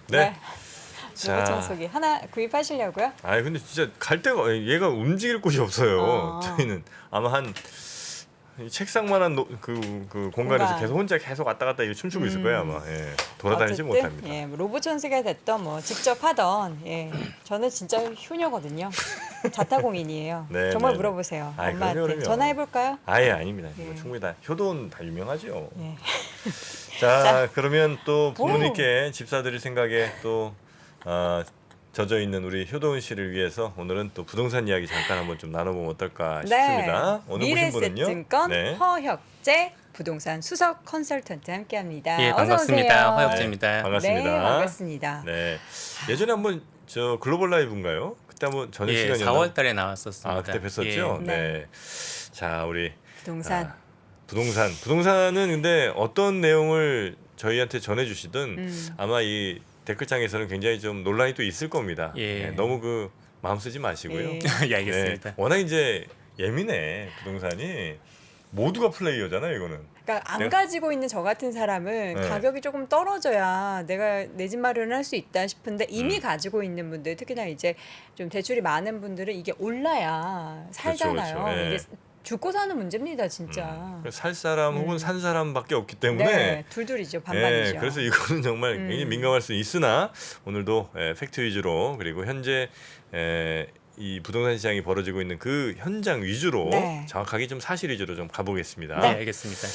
네. 로봇 청소기 하나 구입하시려고요? 아 근데 진짜 갈 데가 얘가 움직일 곳이 없어요. 저희는 아마 한 이 책상만한 그 공간에서 계속 혼자 계속 왔다 갔다 이거 춤추고 있을 거예요 아마. 예. 돌아다니지 어쨌든, 못합니다. 예, 로봇 청소기가 됐던 뭐 직접 하던 저는 진짜 효녀거든요. 자타공인이에요. 네, 정말 네, 물어보세요. 네. 아이, 엄마한테 그럼요. 전화해 볼까요? 아예 아닙니다. 예. 이거 충분히 다 효도는 다 유명하죠. 예. 자 그러면 또 부모님께 집 사드릴 생각에 또 젖어 있는 우리 효도은 씨를 위해서 오늘은 또 부동산 이야기 잠깐 한번 좀 나눠보면 어떨까 싶습니다. 오늘 보신 분은요. 미래세증권 네. 허혁재 부동산 수석 컨설턴트 함께합니다. 예, 어서 반갑습니다. 오세요. 허혁재입니다. 반갑습니다. 네, 반갑습니다. 네. 예전에 한번 저 글로벌 라이브인가요? 그때 한번 저녁 예, 시간이었나? 4월 달에 나왔었습니다. 아 그때 뵀었죠. 예. 네. 자 우리 부동산. 부동산은 근데 어떤 내용을 저희한테 전해주시든 아마 이 댓글창에서는 굉장히 좀 논란이 또 있을 겁니다. 예. 네, 너무 그 마음 쓰지 마시고요. 예. 예, 알겠습니다. 네, 워낙 이제 예민해 부동산이 모두가 플레이어잖아요 이거는. 그러니까 안 네. 가지고 있는 저 같은 사람은 네. 가격이 조금 떨어져야 내가 내 집 마련을 할 수 있다 싶은데 이미 가지고 있는 분들 특히나 이제 좀 대출이 많은 분들은 이게 올라야 살잖아요. 그렇죠. 네. 이게 죽고 사는 문제입니다, 진짜. 살 사람 혹은 산 사람밖에 없기 때문에 네, 둘둘이죠, 반반이죠. 그래서 이거는 정말 굉장히 민감할 수 있으나 오늘도 팩트 위주로 그리고 현재 이 부동산 시장이 벌어지고 있는 그 현장 위주로 네. 정확하게 좀 사실 위주로 좀 가보겠습니다. 네, 알겠습니다.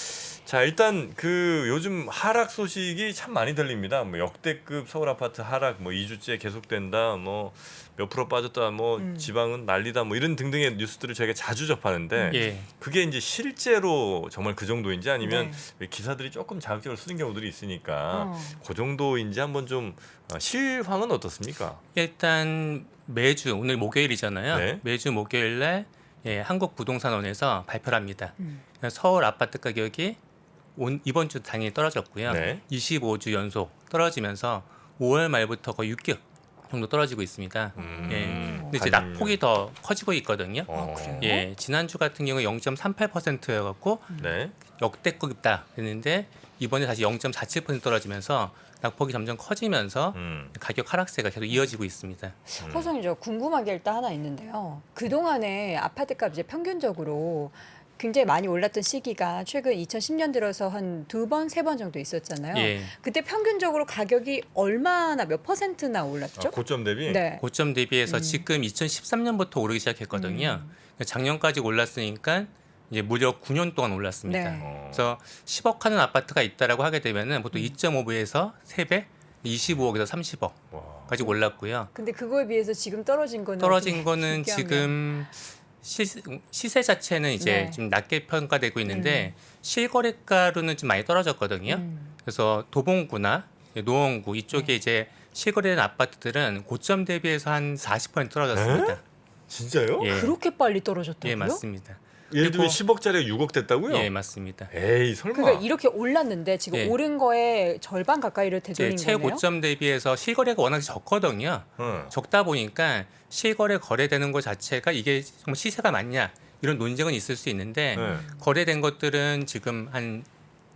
자 일단 그 요즘 하락 소식이 참 많이 들립니다. 뭐 역대급 서울 아파트 하락, 뭐 2주째 계속된다, 뭐 몇 프로 빠졌다, 뭐 지방은 난리다, 뭐 이런 등등의 뉴스들을 저희가 자주 접하는데 예. 그게 이제 실제로 정말 그 정도인지 아니면 네. 기사들이 조금 자극적으로 쓰는 경우들이 있으니까 어. 그 정도인지 한번 좀 실황은 어떻습니까? 일단 매주 오늘 목요일이잖아요. 네. 매주 목요일날 한국부동산원에서 발표를 합니다. 서울 아파트 가격이 이번 주 당연히 떨어졌고요. 네. 25주 연속 떨어지면서 5월 말부터 거의 6개월 정도 떨어지고 있습니다. 예. 근데 이제 반년. 낙폭이 더 커지고 있거든요. 그래요? 예, 지난주 같은 경우 0.38%여갖고 네. 역대급이다 했는데 이번에 다시 0.47% 떨어지면서 낙폭이 점점 커지면서 가격 하락세가 계속 이어지고 있습니다. 호성이 저 궁금한 게 일단 하나 있는데요. 그동안에 아파트값 이제 평균적으로 굉장히 많이 올랐던 시기가 최근 2010년 들어서 한 2번, 3번 정도 있었잖아요. 예. 그때 평균적으로 가격이 얼마나 몇 %나 올랐죠? 고점 대비. 네. 고점 대비해서 지금 2013년부터 오르기 시작했거든요. 작년까지 올랐으니까 이제 무려 9년 동안 올랐습니다. 네. 그래서 10억 하는 아파트가 있다라고 하게 되면은 보통 2.5배에서 3배, 25억에서 30억까지 올랐고요. 근데 그거에 비해서 지금 떨어진 거는 떨어진 어떻게 거는 비교하면? 지금 시세 자체는 이제 네. 좀 낮게 평가되고 있는데 실거래가로는 좀 많이 떨어졌거든요. 그래서 도봉구나 노원구 이쪽에 이제 실거래된 아파트들은 고점 대비해서 한 40% 떨어졌습니다. 진짜요? 예, 그렇게 빨리 떨어졌다고요? 예 맞습니다. 예를 들면 그리고- 10억짜리가 6억 됐다고요? 예 맞습니다. 에이 설마. 그러니까 이렇게 올랐는데 지금 예. 오른 거에 절반 가까이를 되돌린 이제 거네요. 최고점 대비해서 실거래가 워낙 적거든요. 적다 보니까 실거래 거래되는 것 자체가 이게 정말 시세가 맞냐 이런 논쟁은 있을 수 있는데 네. 거래된 것들은 지금 한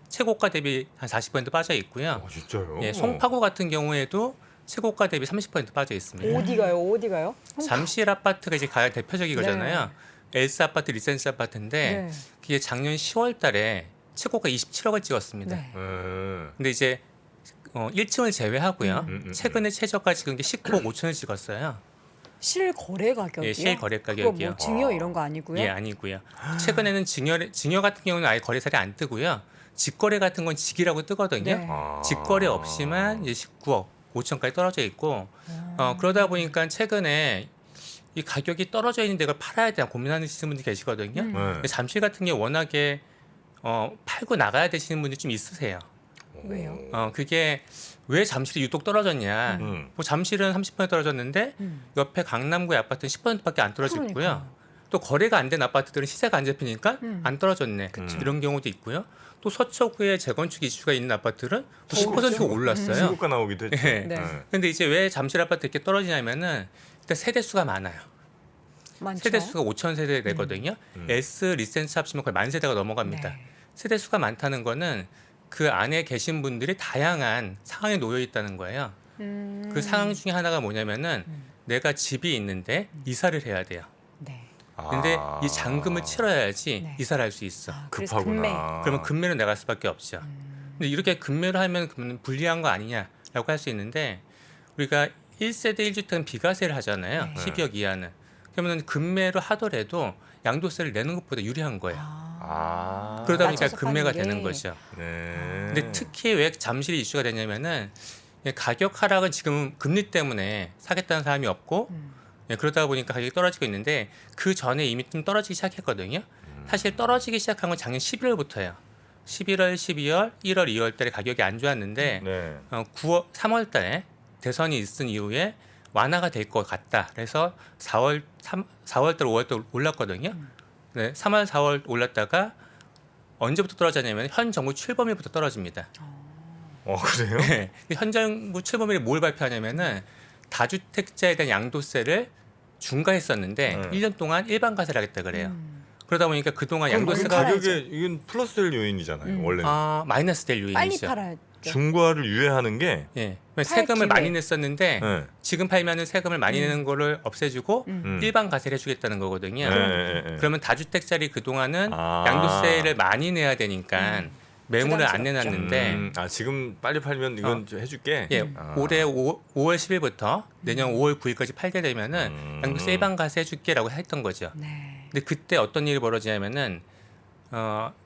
최고가 대비 한 40% 빠져 있고요. 진짜요? 예, 송파구 같은 경우에도 최고가 대비 30% 빠져 있습니다. 어디가요? 잠실 아파트가 이제 가장 대표적이거잖아요. 엘스 아파트, 리센스 아파트인데 네. 그게 작년 10월달에 최고가 27억을 찍었습니다. 네. 근데 이제 1층을 제외하고요. 최근에 최저가 지금 게 19억 5천을 찍었어요. 실거래 가격이요? 예, 실거래 그거 가격이요. 뭐 증여 이런 거 아니고요? 예, 아니고요. 최근에는 증여 같은 경우는 아예 거래살이 안 뜨고요. 직거래 같은 건 직이라고 뜨거든요. 네. 직거래 없이만 이제 19억 5천까지 떨어져 있고 그러다 보니까 최근에 이 가격이 떨어져 있는데 이걸 팔아야 되나 고민하시는 분들이 계시거든요. 근데 잠실 같은 경우 워낙에 팔고 나가야 되시는 분들이 좀 있으세요. 왜요? 그게 왜 잠실이 유독 떨어졌냐? 뭐 잠실은 30% 떨어졌는데 옆에 강남구의 아파트는 10%밖에 안 떨어졌고요. 그러니까요. 또 거래가 안 된 아파트들은 시세가 안 잡히니까 안 떨어졌네. 이런 경우도 있고요. 또 서초구에 재건축 이슈가 있는 아파트는 또 10% 올랐어요. 신고가 나오기도 했죠. 예. 네. 근데 이제 왜 잠실 아파트 이렇게 떨어지냐면은 일단 세대 수가 많아요. 많죠? 세대 수가 5천 세대 되거든요. S 리센스 합치면 거의 만 세대가 넘어갑니다. 네. 세대 수가 많다는 거는 그 안에 계신 분들이 다양한 상황에 놓여 있다는 거예요. 그 상황 중에 하나가 뭐냐면은 내가 집이 있는데 이사를 해야 돼요. 네. 근데 이 잔금을 치러야지 네. 이사를 할 수 있어. 아, 그래서 금매. 급하구나. 그러면 금매로 나갈 수밖에 없죠. 근데 이렇게 금매로 하면 그러면 불리한 거 아니냐라고 할 수 있는데 우리가 1세대 1주택은 비과세를 하잖아요. 네. 12억 이하는. 그러면 금매로 하더라도 양도세를 내는 것보다 유리한 거예요. 아. 그러다 보니까 낮춰서 금매가 파는 게. 되는 거죠. 네. 근데 특히 왜 잠실이 이슈가 되냐면은 가격 하락은 지금 금리 때문에 사겠다는 사람이 없고 그러다 보니까 가격이 떨어지고 있는데 그 전에 이미 좀 떨어지기 시작했거든요. 사실 떨어지기 시작한 건 작년 11월부터예요. 11월, 12월, 1월, 2월 달에 가격이 안 좋았는데 네. 9월, 3월 달에 대선이 있은 이후에 완화가 될 것 같다. 그래서 4월 달, 5월 달 올랐거든요. 네, 3월, 4월 올랐다가 언제부터 떨어졌냐면 현 정부 출범일부터 떨어집니다. 그래요? 네, 현 정부 출범일에 뭘 발표하냐면은 다주택자에 대한 양도세를 중과했었는데 네. 1년 동안 일반 과세를 하겠다 그래요. 그러다 보니까 그동안 그럼 그 양도세가 가격에 이건 플러스 될 요인이잖아요. 원래 마이너스 될 빨리 요인이죠. 팔아야 중과를 유예하는 게 예, 세금을 기회. 많이 냈었는데 네. 지금 팔면은 세금을 많이 내는 거를 없애주고 일반 과세를 해주겠다는 거거든요. 네. 그러면 다주택자리 그 동안은 아. 양도세를 많이 내야 되니까 매물을 안 부담스럽죠. 내놨는데 지금 빨리 팔면 이건 좀 해줄게. 예, 올해 5월 10일부터 내년 5월 9일까지 팔게 되면은 양도세 일반 과세 해줄게라고 했던 거죠. 네. 근데 그때 어떤 일이 벌어지냐면은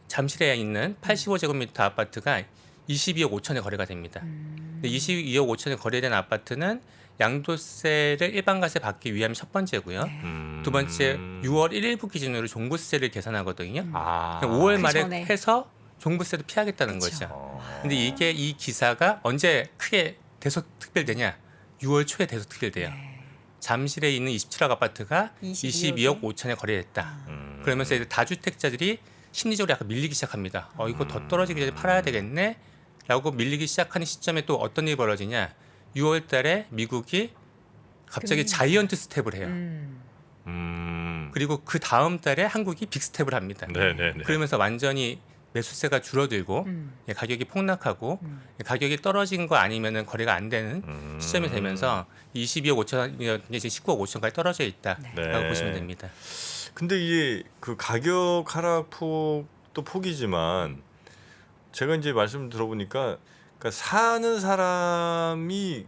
잠실에 있는 85제곱미터 아파트가 22억 5천에 거래가 됩니다. 근데 22억 5천에 거래된 아파트는 양도세를 일반 과세 받기 위함이 첫 번째고요. 네. 두 번째 6월 1일부 기준으로 종부세를 계산하거든요. 아. 5월 그 말에 전에. 해서 종부세도 피하겠다는 그쵸. 거죠. 근데 이게 이 기사가 언제 크게 대속 특별되냐? 6월 초에 대속 특별돼요. 네. 잠실에 있는 27억 아파트가 22억 22억 5천에 거래됐다. 음. 그러면서 이제 다주택자들이 심리적으로 약간 밀리기 시작합니다. 이거 더 떨어지기 전에 팔아야 되겠네? 라고 밀리기 시작하는 시점에 또 어떤 일이 벌어지냐? 6월 달에 미국이 갑자기 자이언트 스텝을 해요. 그리고 그 다음 달에 한국이 빅 스텝을 합니다. 네네네. 그러면서 완전히 매수세가 줄어들고 가격이 폭락하고 가격이 떨어진 거 아니면은 거래가 안 되는 시점이 되면서 22억 5천이 이제 19억 5천까지 떨어져 있다라고 네. 보시면 됩니다. 근데 이게 그 가격 하락 폭도 폭이지만 제가 이제 말씀 들어보니까 그러니까 사는 사람이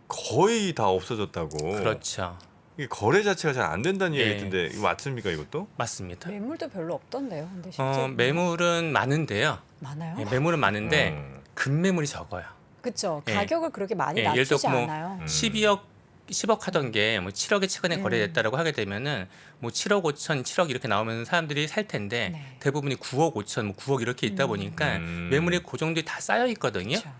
거의 다 없어졌다고. 그렇죠. 이게 거래 자체가 잘 안 된다는 예. 얘기 있던데 이거 맞습니까 이것도? 맞습니다. 매물도 별로 없던데요. 근데 실제 매물은 많은데요. 많아요? 예, 매물은 많은데 음. 급매물이 적어요. 그렇죠. 예. 가격을 그렇게 많이 예, 예를 낮추지 들어 뭐 않아요. 10억 하던 게 뭐 7억에 최근에 거래됐다라고 하게 되면은 뭐 7억 5천, 7억 이렇게 나오면 사람들이 살 텐데 네. 대부분이 9억 5천, 뭐 9억 이렇게 있다 보니까 매물이 그 정도에 다 쌓여 있거든요. 그렇죠.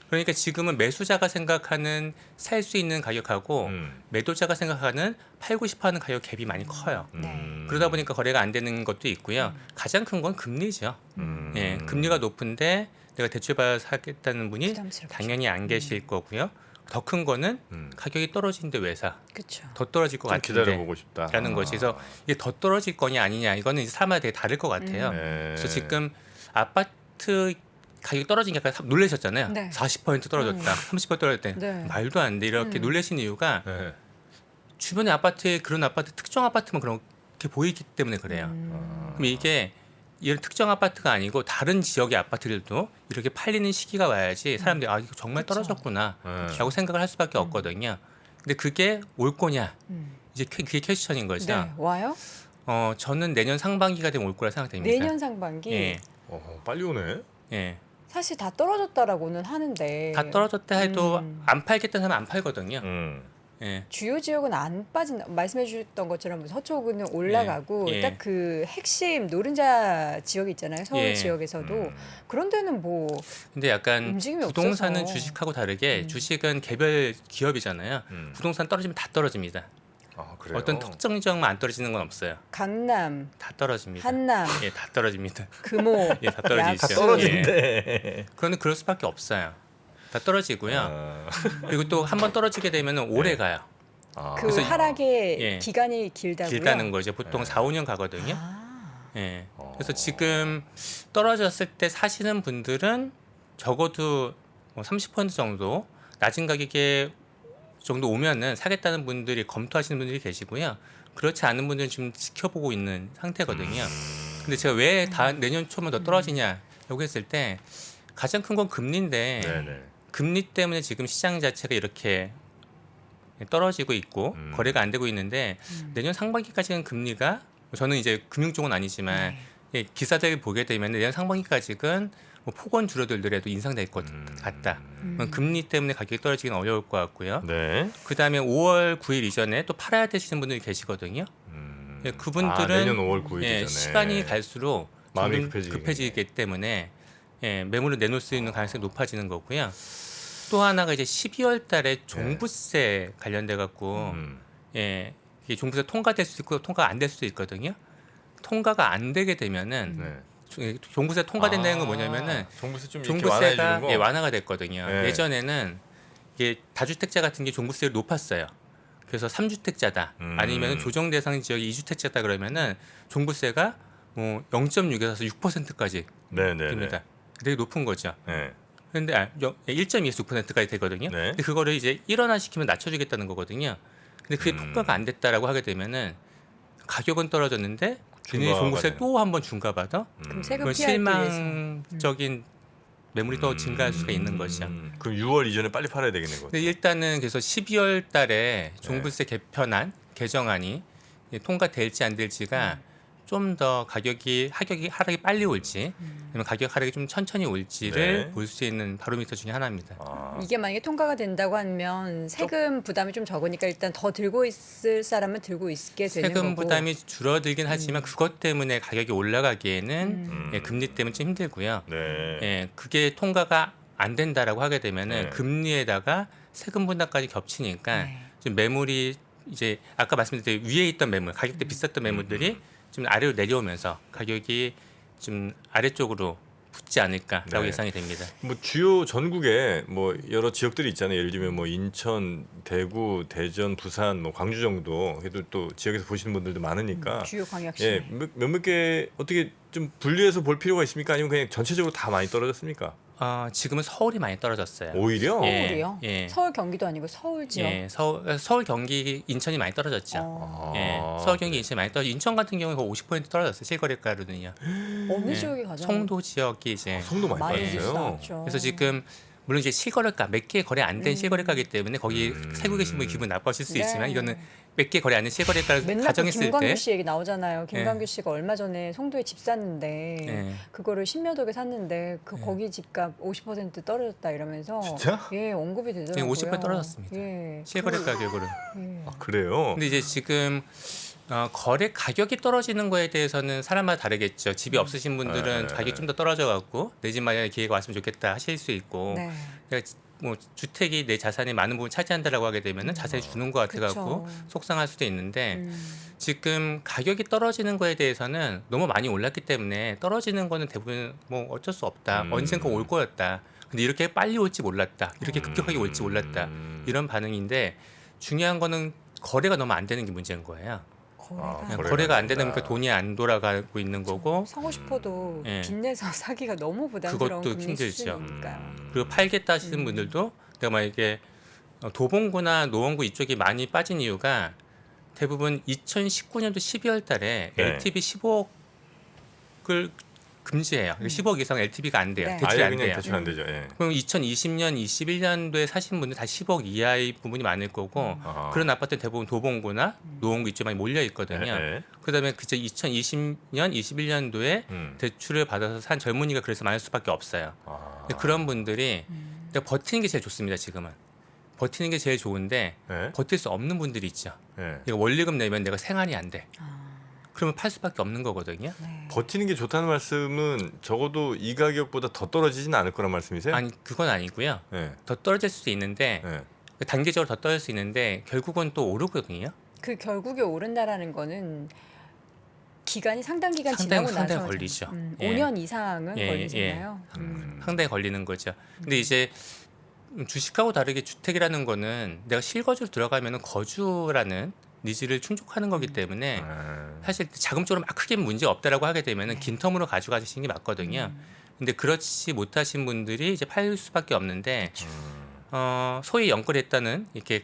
그러니까 지금은 매수자가 생각하는 살 수 있는 가격하고 매도자가 생각하는 팔고 싶어하는 가격 갭이 많이 커요. 네. 그러다 보니까 거래가 안 되는 것도 있고요. 가장 큰 건 금리죠. 예, 금리가 높은데 내가 대출 받아서 하겠다는 분이 부담스럽죠. 당연히 안 계실 거고요. 더 큰 거는 가격이 떨어지는데 왜 사? 그렇죠. 더 떨어질 것 좀 같은데 기다려보고 싶다. 라는 거지. 그래서 이게 더 떨어질 거냐 아니냐 이거는 이제 사람마다 되게 다를 것 같아요. 네. 그래서 지금 아파트 가격이 떨어진 게 약간 놀라셨잖아요. 네. 40% 떨어졌다, 30% 떨어졌다. 네. 말도 안 돼. 이렇게 놀라신 이유가 네. 주변의 아파트에 그런 아파트 특정 아파트만 그렇게 보이기 때문에 그래요. 그럼 이게 이런 특정 아파트가 아니고 다른 지역의 아파트들도 이렇게 팔리는 시기가 와야지 사람들이 아 이거 정말 그쵸. 떨어졌구나라고 생각을 할 수밖에 없거든요. 근데 그게 올 거냐? 이제 그게 퀘스천인 거죠. 네. 와요? 저는 내년 상반기가 되면 올 거라 생각됩니다. 내년 상반기 예, 빨리 오네. 예. 사실 다 떨어졌다라고는 하는데 다 떨어졌다 해도 음. 안 팔겠다는 사람 안 팔거든요. 예. 주요 지역은 안 빠진 말씀해 주셨던 것처럼 서초구는 올라가고 예. 딱 그 핵심 노른자 지역이 있잖아요. 서울 예. 지역에서도 그런 데는 뭐 근데 약간 움직임이 부동산은 없어서. 주식하고 다르게 주식은 개별 기업이잖아요. 부동산 떨어지면 다 떨어집니다. 아 그래요. 어떤 특정 지역만 안 떨어지는 건 없어요. 강남, 다 떨어집니다. 한남, 예, 다 떨어집니다. 금호, 예, 다 떨어지죠. 약수. 다 떨어진대. 그거는 그럴 수밖에 없어요. 다 떨어지고요. 그리고 또 한 번 떨어지게 되면 오래 가요. 그 그래서 하락의 예. 기간이 길다고요? 길다는 거죠. 보통 4, 5년 가거든요. 아, 예. 그래서 지금 떨어졌을 때 사시는 분들은 적어도 뭐30% 정도 낮은 가격에 정도 오면은 사겠다는 분들이 검토하시는 분들이 계시고요. 그렇지 않은 분들은 지금 지켜보고 있는 상태거든요. 근데 제가 왜 내년 초면 더 떨어지냐라고 했을 때 가장 큰 건 금리인데 네네. 금리 때문에 지금 시장 자체가 이렇게 떨어지고 있고 거래가 안 되고 있는데 내년 상반기까지는 금리가 저는 이제 금융 쪽은 아니지만 예, 기사들 보게 되면 내년 상반기까지는 뭐 폭언 줄어들더라도 인상될 것 같다. 금리 때문에 가격이 떨어지기는 어려울 것 같고요. 네. 그다음에 5월 9일 이전에 또 팔아야 되시는 분들이 계시거든요. 예, 그분들은 내년 5월 9일 예, 전에 시간이 갈수록 마음이 점점 급해지기 때문에 예, 매물을 내놓을 수 있는 가능성이 높아지는 거고요. 또 하나가 이제 12월 달에 종부세 관련돼 갖고 예, 이게 종부세 통과될 수도 있고 통과 안 될 수도 있거든요. 통과가 안 되게 되면은 네. 종부세 통과된다는 건 뭐냐면은 종부세 좀 이렇게 종부세가 완화해주는 거. 예, 완화가 됐거든요. 네. 예전에는 이게 다주택자 같은 게 종부세를 높았어요. 그래서 3주택자다 아니면 조정 대상 지역이 2주택자다 그러면은 종부세가 뭐 0.6에서 6%까지 네네네. 됩니다. 되게 높은 거죠. 네. 근데 1.2에서 6%까지 되거든요. 네. 근데 그거를 이제 일원화시키면 낮춰주겠다는 거거든요. 근데 그게 통과가 안 됐다라고 하게 되면은 가격은 떨어졌는데 중과가 종부세 되는. 또 한 번 중과받아 그럼 세금 그건 피하기 위해서. 실망적인 매물이 더 증가할 수가 있는 거죠. 그럼 6월 이전에 빨리 팔아야 되겠네. 근데 일단은 그래서 12월 달에 종부세 개편안 개정안이 통과될지 안 될지가 좀 더 가격이 하락이 빨리 올지 아니면 가격 하락이 좀 천천히 올지를 네. 볼 수 있는 바로미터 중에 하나입니다. 이게 만약에 통과가 된다고 하면 세금 부담이 좀 적으니까 일단 더 들고 있을 사람은 들고 있게 되는 세금 거고. 부담이 줄어들긴 하지만 그것 때문에 가격이 올라가기에는 예, 금리 때문에 좀 힘들고요. 네. 예, 그게 통과가 안 된다라고 하게 되면은 네. 금리에다가 세금 분담까지 겹치니까 네. 좀 매물이 이제 아까 말씀드린 위에 있던 매물, 가격대 비쌌던 매물들이 좀 아래로 내려오면서 가격이 좀 아래쪽으로 붙지 않을까라고 네. 예상이 됩니다. 뭐 주요 전국에 뭐 여러 지역들이 있잖아요. 예를 들면 뭐 인천, 대구, 대전, 부산, 뭐 광주 정도 해도 또 지역에서 보시는 분들도 많으니까 주요 광역시. 예, 몇몇 개 어떻게 좀 분리해서 볼 필요가 있습니까? 아니면 그냥 전체적으로 다 많이 떨어졌습니까? 지금은 서울이 많이 떨어졌어요. 오히려 예. 서울이요? 예. 서울 경기도 아니고 서울 지역. 예, 서울 경기 인천이 많이 떨어졌죠. 어. 예, 서울 경기 인천이 많이 떨어져. 인천 같은 경우는 거의 50% 떨어졌어요. 실거래가로는요. 어느 예, 지역이 가장 송도 지역이 이제 성도 많이 많이 빠졌어요. 비싸죠. 그래서 지금 물론 이제 실거래가 몇 개 거래 안 된 실거래가기 때문에 거기 살고 계신 분이 기분 나빠하실 수 네. 있지만 이거는 몇 개 거래 안 된 실거래가를 맨날 그 가정했을 김광규 때 씨 얘기 나오잖아요. 김광규 씨가 얼마 전에 송도에 집 샀는데 예. 그거를 신묘동에 샀는데 그 예. 거기 집값 50% 떨어졌다 이러면서 진짜? 예 언급이 되더라고요. 50% 떨어졌습니다. 예. 실거래 가격으로. 예. 아, 그래요. 근데 이제 지금 거래 가격이 떨어지는 거에 대해서는 사람마다 다르겠죠. 집이 없으신 분들은 네. 가격이 좀 더 떨어져 갖고 내 집 마련의 기회가 왔으면 좋겠다 하실 수 있고 네. 내가 뭐 주택이 내 자산의 많은 부분 차지한다라고 하게 되면은 자세히 주는 것 같아 갖고 그쵸. 속상할 수도 있는데 음. 지금 가격이 떨어지는 거에 대해서는 너무 많이 올랐기 때문에 떨어지는 거는 대부분 뭐 어쩔 수 없다. 언젠가 올 거였다. 근데 이렇게 빨리 올지 몰랐다. 이렇게 급격하게 올지 몰랐다. 이런 반응인데 중요한 거는 거래가 너무 안 되는 게 문제인 거예요. 거래가 거래가 안 되다 된다. 보니까 돈이 안 돌아가고 있는 거고 사고 싶어도 예. 빚내서 사기가 너무 부담스러운 그것도 금리 힘들죠. 수준이니까요. 그리고 팔겠다 하시는 분들도 내가 만약에 도봉구나 노원구 이쪽이 많이 빠진 이유가 대부분 2019년도 12월 달에 네. LTV 15억을 금지해요. 15억 이상 LTV가 안 돼요. 네. 대출이 아예 안 그냥 돼요. 대출 안 되죠. 예. 그럼 2020년, 21년도에 사신 분들 다 10억 이하의 부분이 많을 거고 아. 그런 아파트는 대부분 도봉구나 노원구 이쪽에 많이 몰려 있거든요. 예, 예. 그다음에 그제 2020년, 21년도에 대출을 받아서 산 젊은이가 그래서 많을 수밖에 없어요. 아. 근데 그런 분들이 그러니까 버티는 게 제일 좋습니다. 지금은 버티는 게 제일 좋은데 예. 버틸 수 없는 분들이 있죠. 예. 이거 원리금 내면 내가 생활이 안 돼. 아, 그러면 팔 수밖에 없는 거거든요. 네. 버티는 게 좋다는 말씀은 적어도 이 가격보다 더 떨어지진 않을 거란 말씀이세요? 아니 그건 아니고요. 예. 더 떨어질 수도 있는데 예. 단계적으로 더 떨어질 수 있는데 결국은 또 오르거든요. 그 결국에 오른다라는 거는 기간이 상당 기간 상당히 지나고 나서 걸리죠. 5년 이상은 예, 걸리잖아요. 상당히 걸리는 거죠. 근데 이제 주식하고 다르게 주택이라는 거는 내가 실거주로 들어가면 거주라는 니즈를 충족하는 거기 때문에 아. 사실 자금적으로 막 크게 문제 없다라고 하게 되면은 긴 텀으로 가져가시는 게 맞거든요. 근데 그렇지 못하신 분들이 이제 팔 수밖에 없는데 소위 연끌했다는 이렇게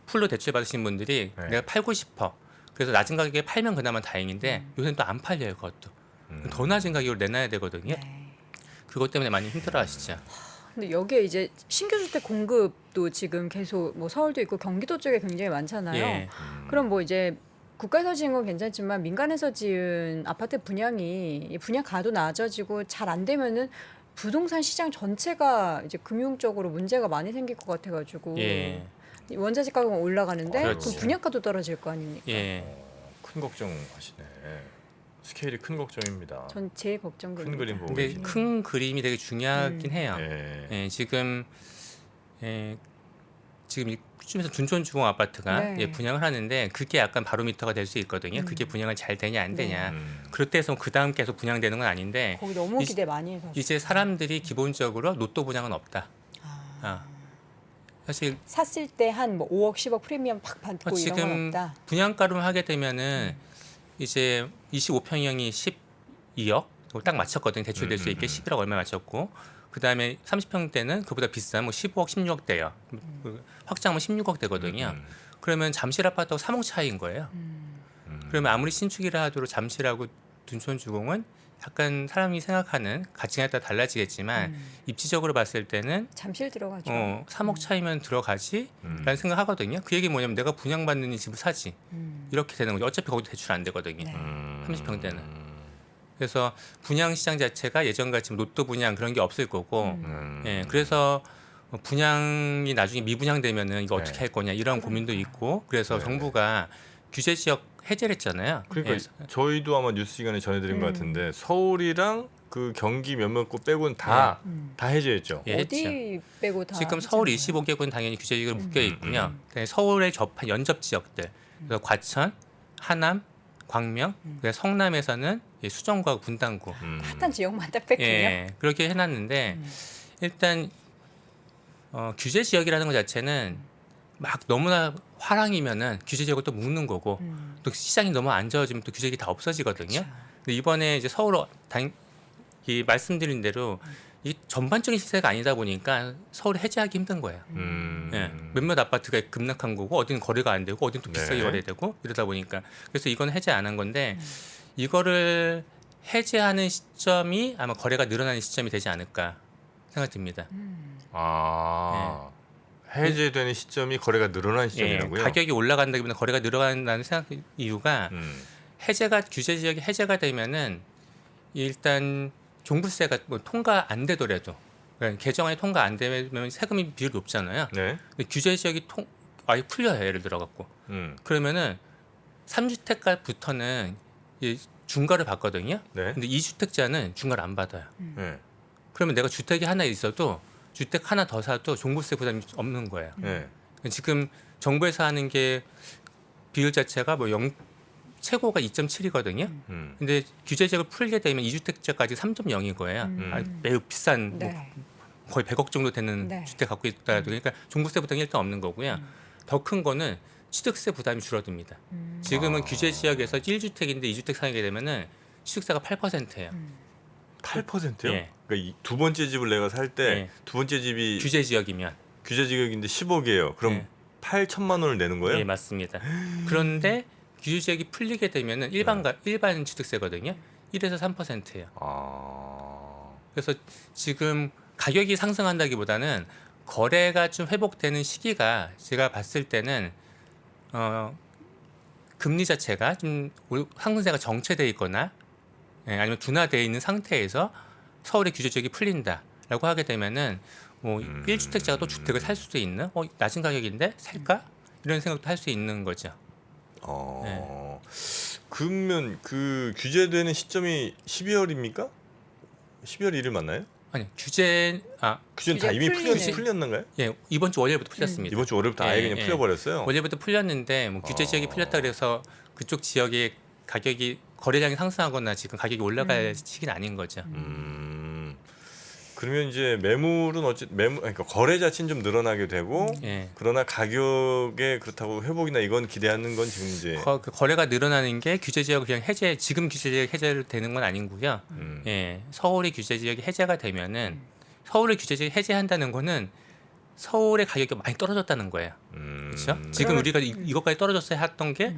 풀로 대출 받으신 분들이 네. 내가 팔고 싶어. 그래서 낮은 가격에 팔면 그나마 다행인데 요새는 또 안 팔려요, 그것도. 더 낮은 가격으로 내놔야 되거든요. 네. 그것 때문에 많이 힘들어하시죠. 근데 여기에 이제 신규 주택 공급도 지금 계속 뭐 서울도 있고 경기도 쪽에 굉장히 많잖아요. 예. 그럼 뭐 이제 국가에서 지은 건 괜찮지만 민간에서 지은 아파트 분양이 이 분양가도 낮아지고 잘 안 되면은 부동산 시장 전체가 이제 금융적으로 문제가 많이 생길 것 같아가지고 예. 원자재 가격은 올라가는데 그렇죠. 그럼 분양가도 떨어질 거 아닙니까? 예. 큰 걱정하시네. 스케일이 큰 걱정입니다. 전 제일 걱정됩니다. 큰 그림 보고 근데 계시네. 큰 그림이 되게 중요하긴 해요. 예. 예, 지금 이쯤에서 둔촌주공 아파트가 네. 예, 분양을 하는데 그게 약간 바로미터가 될 수 있거든요. 그게 분양을 잘 되냐 안 되냐. 그럴 때에서 그 다음 계속 분양되는 건 아닌데 거기 너무 이- 기대 많이 해서 이제 사람들이 기본적으로 로또 분양은 없다. 아. 사실 샀을 때 한 뭐 5억 10억 프리미엄 팍 받고 이런 건 지금 없다. 분양가로 하게 되면은 이제 25평형이 12억 딱 맞췄거든요. 대출될 수 있게 11억 얼마 맞췄고 그 다음에 30평대는 그보다 비싼 뭐 15억 16억 대요. 확장하면 16억 대거든요. 그러면 잠실 아파트하고 3억 차이인 거예요. 그러면 아무리 신축이라 하더라도 잠실하고 둔촌주공은 약간 사람이 생각하는 가치에 따라 달라지겠지만 입지적으로 봤을 때는 잠실 들어가죠. 3억 차이면 들어가지? 라는 생각하거든요. 그 얘기 뭐냐면 내가 분양받는 이 집을 사지. 이렇게 되는 거죠. 어차피 거기도 대출 안 되거든요. 네. 30평대는. 그래서 분양 시장 자체가 예전같이 로또 분양 그런 게 없을 거고 예, 그래서 분양이 나중에 미분양되면은 이거 어떻게 네. 할 거냐 이런 고민도 있고 그래서 네. 정부가 규제 지역 해제를 했잖아요. 그러니까 예, 저희도 아마 뉴스 시간에 전해드린 것 같은데 서울이랑 그 경기 몇몇 곳 빼고는 다 해제했죠. 예, 했죠. 어디 빼고 다 지금 서울 했잖아요. 25개구는 당연히 규제 지역으로 묶여 있고요. 그다음에 서울의 접한 연접 지역들, 그래서 과천, 하남, 광명, 그래서 성남에서는 예, 수정구하고 분당구, 핫한 지역만 딱 뺐군요. 예, 그렇게 해놨는데 일단 규제 지역이라는 것 자체는 막 너무나 화랑이면은 규제 지역을 또 묶는 거고 또 시장이 너무 안 좋아지면 또 규제가 다 없어지거든요. 그쵸. 근데 이번에 이제 서울 이 말씀드린 대로 이 전반적인 시세가 아니다 보니까 서울 해제하기 힘든 거예요. 예, 몇몇 아파트가 급락한 거고 어디는 거래가 안 되고 어디는 또 비싸게 네. 거래되고 이러다 보니까 그래서 이건 해제 안 한 건데 이거를 해제하는 시점이 아마 거래가 늘어나는 시점이 되지 않을까 생각됩니다. 아 해제되는 시점이 거래가 늘어나는 예, 시점이라고요? 가격이 올라간다기보다 거래가 늘어간다는 생각 이유가 해제가 규제 지역이 해제가 되면은 일단 종부세가 뭐 통과 안 되더라도 그러니까 개정안이 통과 안 되면 세금이 비율이 높잖아요. 네. 근데 규제 지역이 아예 풀려요. 예를 들어 갖고 그러면은 3주택가부터는 중과를 받거든요. 네. 근데 2주택자는 중과를 안 받아요. 네. 그러면 내가 주택이 하나 있어도 주택 하나 더 사도 종부세 부담이 없는 거예요. 네. 지금 정부에서 하는 게 비율 자체가 뭐 최고가 2.7이거든요. 근데 규제 지역을 풀게 되면 2주택자까지 3.0인 거예요. 매우 비싼 뭐 네. 거의 100억 정도 되는 네. 주택 갖고 있다. 그러니까 종부세 부담이 일단 없는 거고요. 더 큰 거는 취득세 부담이 줄어듭니다. 지금은 규제 지역에서 1주택인데 2주택 사게 되면은 취득세가 8%예요. 8%요? 예. 그러니까 두 번째 집을 내가 살 때 예. 두 번째 집이 규제 지역이면 규제 지역인데 10억이에요. 그럼 예. 8천만 원을 내는 거예요? 예, 맞습니다. 그런데 규제 지역이 풀리게 되면은 일반 취득세거든요. 1에서 3%예요. 아. 그래서 지금 가격이 상승한다기보다는 거래가 좀 회복되는 시기가 제가 봤을 때는 금리 자체가 좀 상승세가 정체돼 있거나 아니면 둔화되어 있는 상태에서 서울의 규제 지역이 풀린다라고 하게 되면은 뭐 1주택자가 또 주택을 살 수도 있는 낮은 가격인데 살까? 이런 생각도 할 수 있는 거죠. 그러면 그 규제되는 시점이 12월입니까? 12월 1일 맞나요? 아니 규제는 규제는 다 규제 이미 풀리네. 풀렸는가요? 예, 이번 주 월요일부터 풀렸습니다. 이번 주 월요일부터 아예 예, 그냥 예. 풀려버렸어요. 월요일부터 풀렸는데 뭐 규제 지역이 풀렸다 그래서 그쪽 지역의 가격이 거래량이 상승하거나 지금 가격이 올라갈 시기는 아닌 거죠. 그러면 이제 매물은 그러니까 거래 자체는 좀 늘어나게 되고 예. 그러나 가격에 그렇다고 회복이나 이건 기대하는 건 지금 이제 그 거래가 늘어나는 게 규제 지역 그냥 지금 규제 지역 해제를 되는 건 아니고요. 예. 서울의 규제 지역이 해제가 되면은 서울의 규제 지역 해제한다는 거는 서울의 가격이 많이 떨어졌다는 거예요. 그렇죠? 지금 그러면- 우리가 이것까지 떨어졌어야 했던 게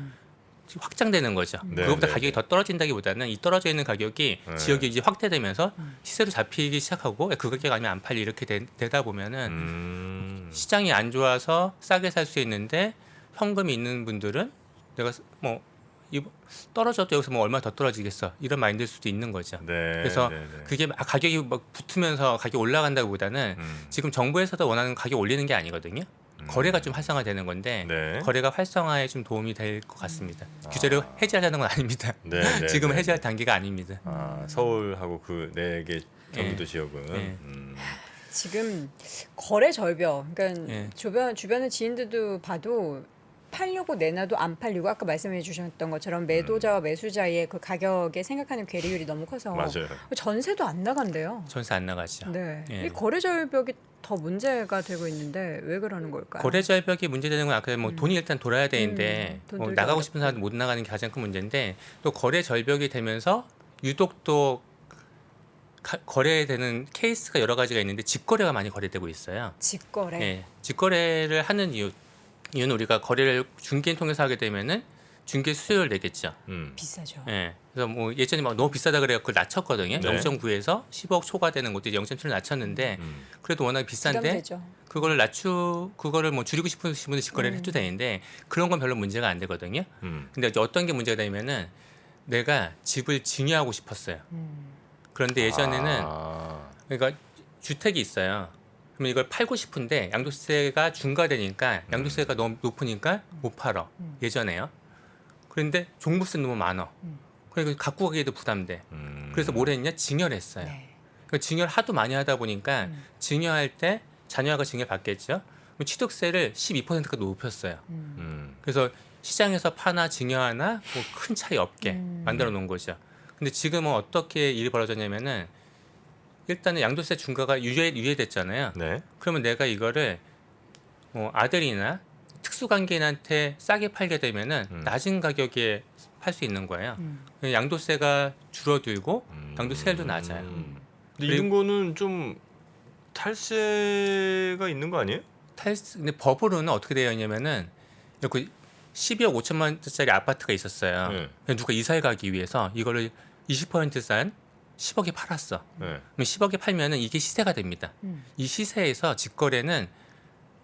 지금 확장되는 거죠. 네, 그것보다 네, 가격이 네. 더 떨어진다기보다는 이 떨어져 있는 가격이 네. 지역이 이제 확대되면서 시세로 잡히기 시작하고 그 가격 아니면 안 팔리 이렇게 되다 보면은 시장이 안 좋아서 싸게 살 수 있는데 현금이 있는 분들은 내가 뭐 떨어져도 여기서 뭐 얼마 더 떨어지겠어 이런 마인드일 수도 있는 거죠. 네. 그래서 네, 네. 그게 가격이 막 붙으면서 가격이 올라간다기보다는 지금 정부에서도 원하는 가격 올리는 게 아니거든요. 거래가 좀 활성화되는 건데 네. 거래가 활성화에 좀 도움이 될 것 같습니다. 규제를 해제하자는 건 아닙니다. 네, 네, 지금 네. 해제할 단계가 아닙니다. 서울하고 그 4개 경기도 예. 지역은 예. 지금 거래 절벽. 그러니까 예. 주변의 지인들도 봐도 팔려고 내놔도 안 팔리고 아까 말씀해 주셨던 것처럼 매도자와 매수자의 그 가격에 생각하는 괴리율이 너무 커서 맞아요. 전세도 안 나간대요. 전세 안 나가죠. 네. 예. 이 거래 절벽이 더 문제가 되고 있는데 왜 그러는 걸까요? 거래 절벽이 문제되는 건 아까 뭐 돈이 일단 돌아야 되는데 돈 뭐 들기 나가고 어렵고. 싶은 사람도 못 나가는 게 가장 큰 문제인데 또 거래 절벽이 되면서 유독 또 거래되는 케이스가 여러 가지가 있는데 직거래가 많이 거래되고 있어요. 직거래. 예, 직거래를 하는 이유는 우리가 거래를 중개인 통해서 하게 되면은 중개 수수료를 내겠죠. 비싸죠. 예. 그래서 뭐 예전에 막 너무 비싸다 그래서 그걸 낮췄거든요. 네. 0.9에서 10억 초과되는 것도 이제 0.7을 낮췄는데 그래도 워낙 비싼데 부담되죠. 그거를 뭐 줄이고 싶으신 분들 직거래를 해도 되는데 그런 건 별로 문제가 안 되거든요. 근데 이제 어떤 게 문제가 되냐면은 내가 집을 증여하고 싶었어요. 그런데 예전에는 그러니까 주택이 있어요. 그러면 이걸 팔고 싶은데 양도세가 중과되니까 양도세가 너무 높으니까 못 팔어. 예전에요. 그런데 종부세 너무 많아. 그러니까 갖고 가기에도 부담돼. 그래서 뭘 했냐? 증여를 했어요. 네. 그 증여를 하도 많이 하다 보니까 증여할 때 자녀가 증여 받겠죠. 그럼 취득세를 12%까지 높였어요. 그래서 시장에서 파나 증여하나 뭐 큰 차이 없게 만들어 놓은 거죠. 근데 지금은 어떻게 일이 벌어졌냐면은 일단은 양도세 중과가 유예됐잖아요. 네. 그러면 내가 이거를 뭐 아들이나 특수관계인한테 싸게 팔게 되면은 낮은 가격에 팔 수 있는 거예요. 양도세가 줄어들고 양도세율도 낮아요. 근데 이런 거는 좀 탈세가 있는 거 아니에요? 근데 법으로는 어떻게 되어 있냐면은 이렇게 12억 5천만 원짜리 아파트가 있었어요. 네. 그냥 누가 이사를 가기 위해서 이거를 20%싼 10억에 팔았어. 네. 그럼 10억에 팔면은 이게 시세가 됩니다. 이 시세에서 직거래는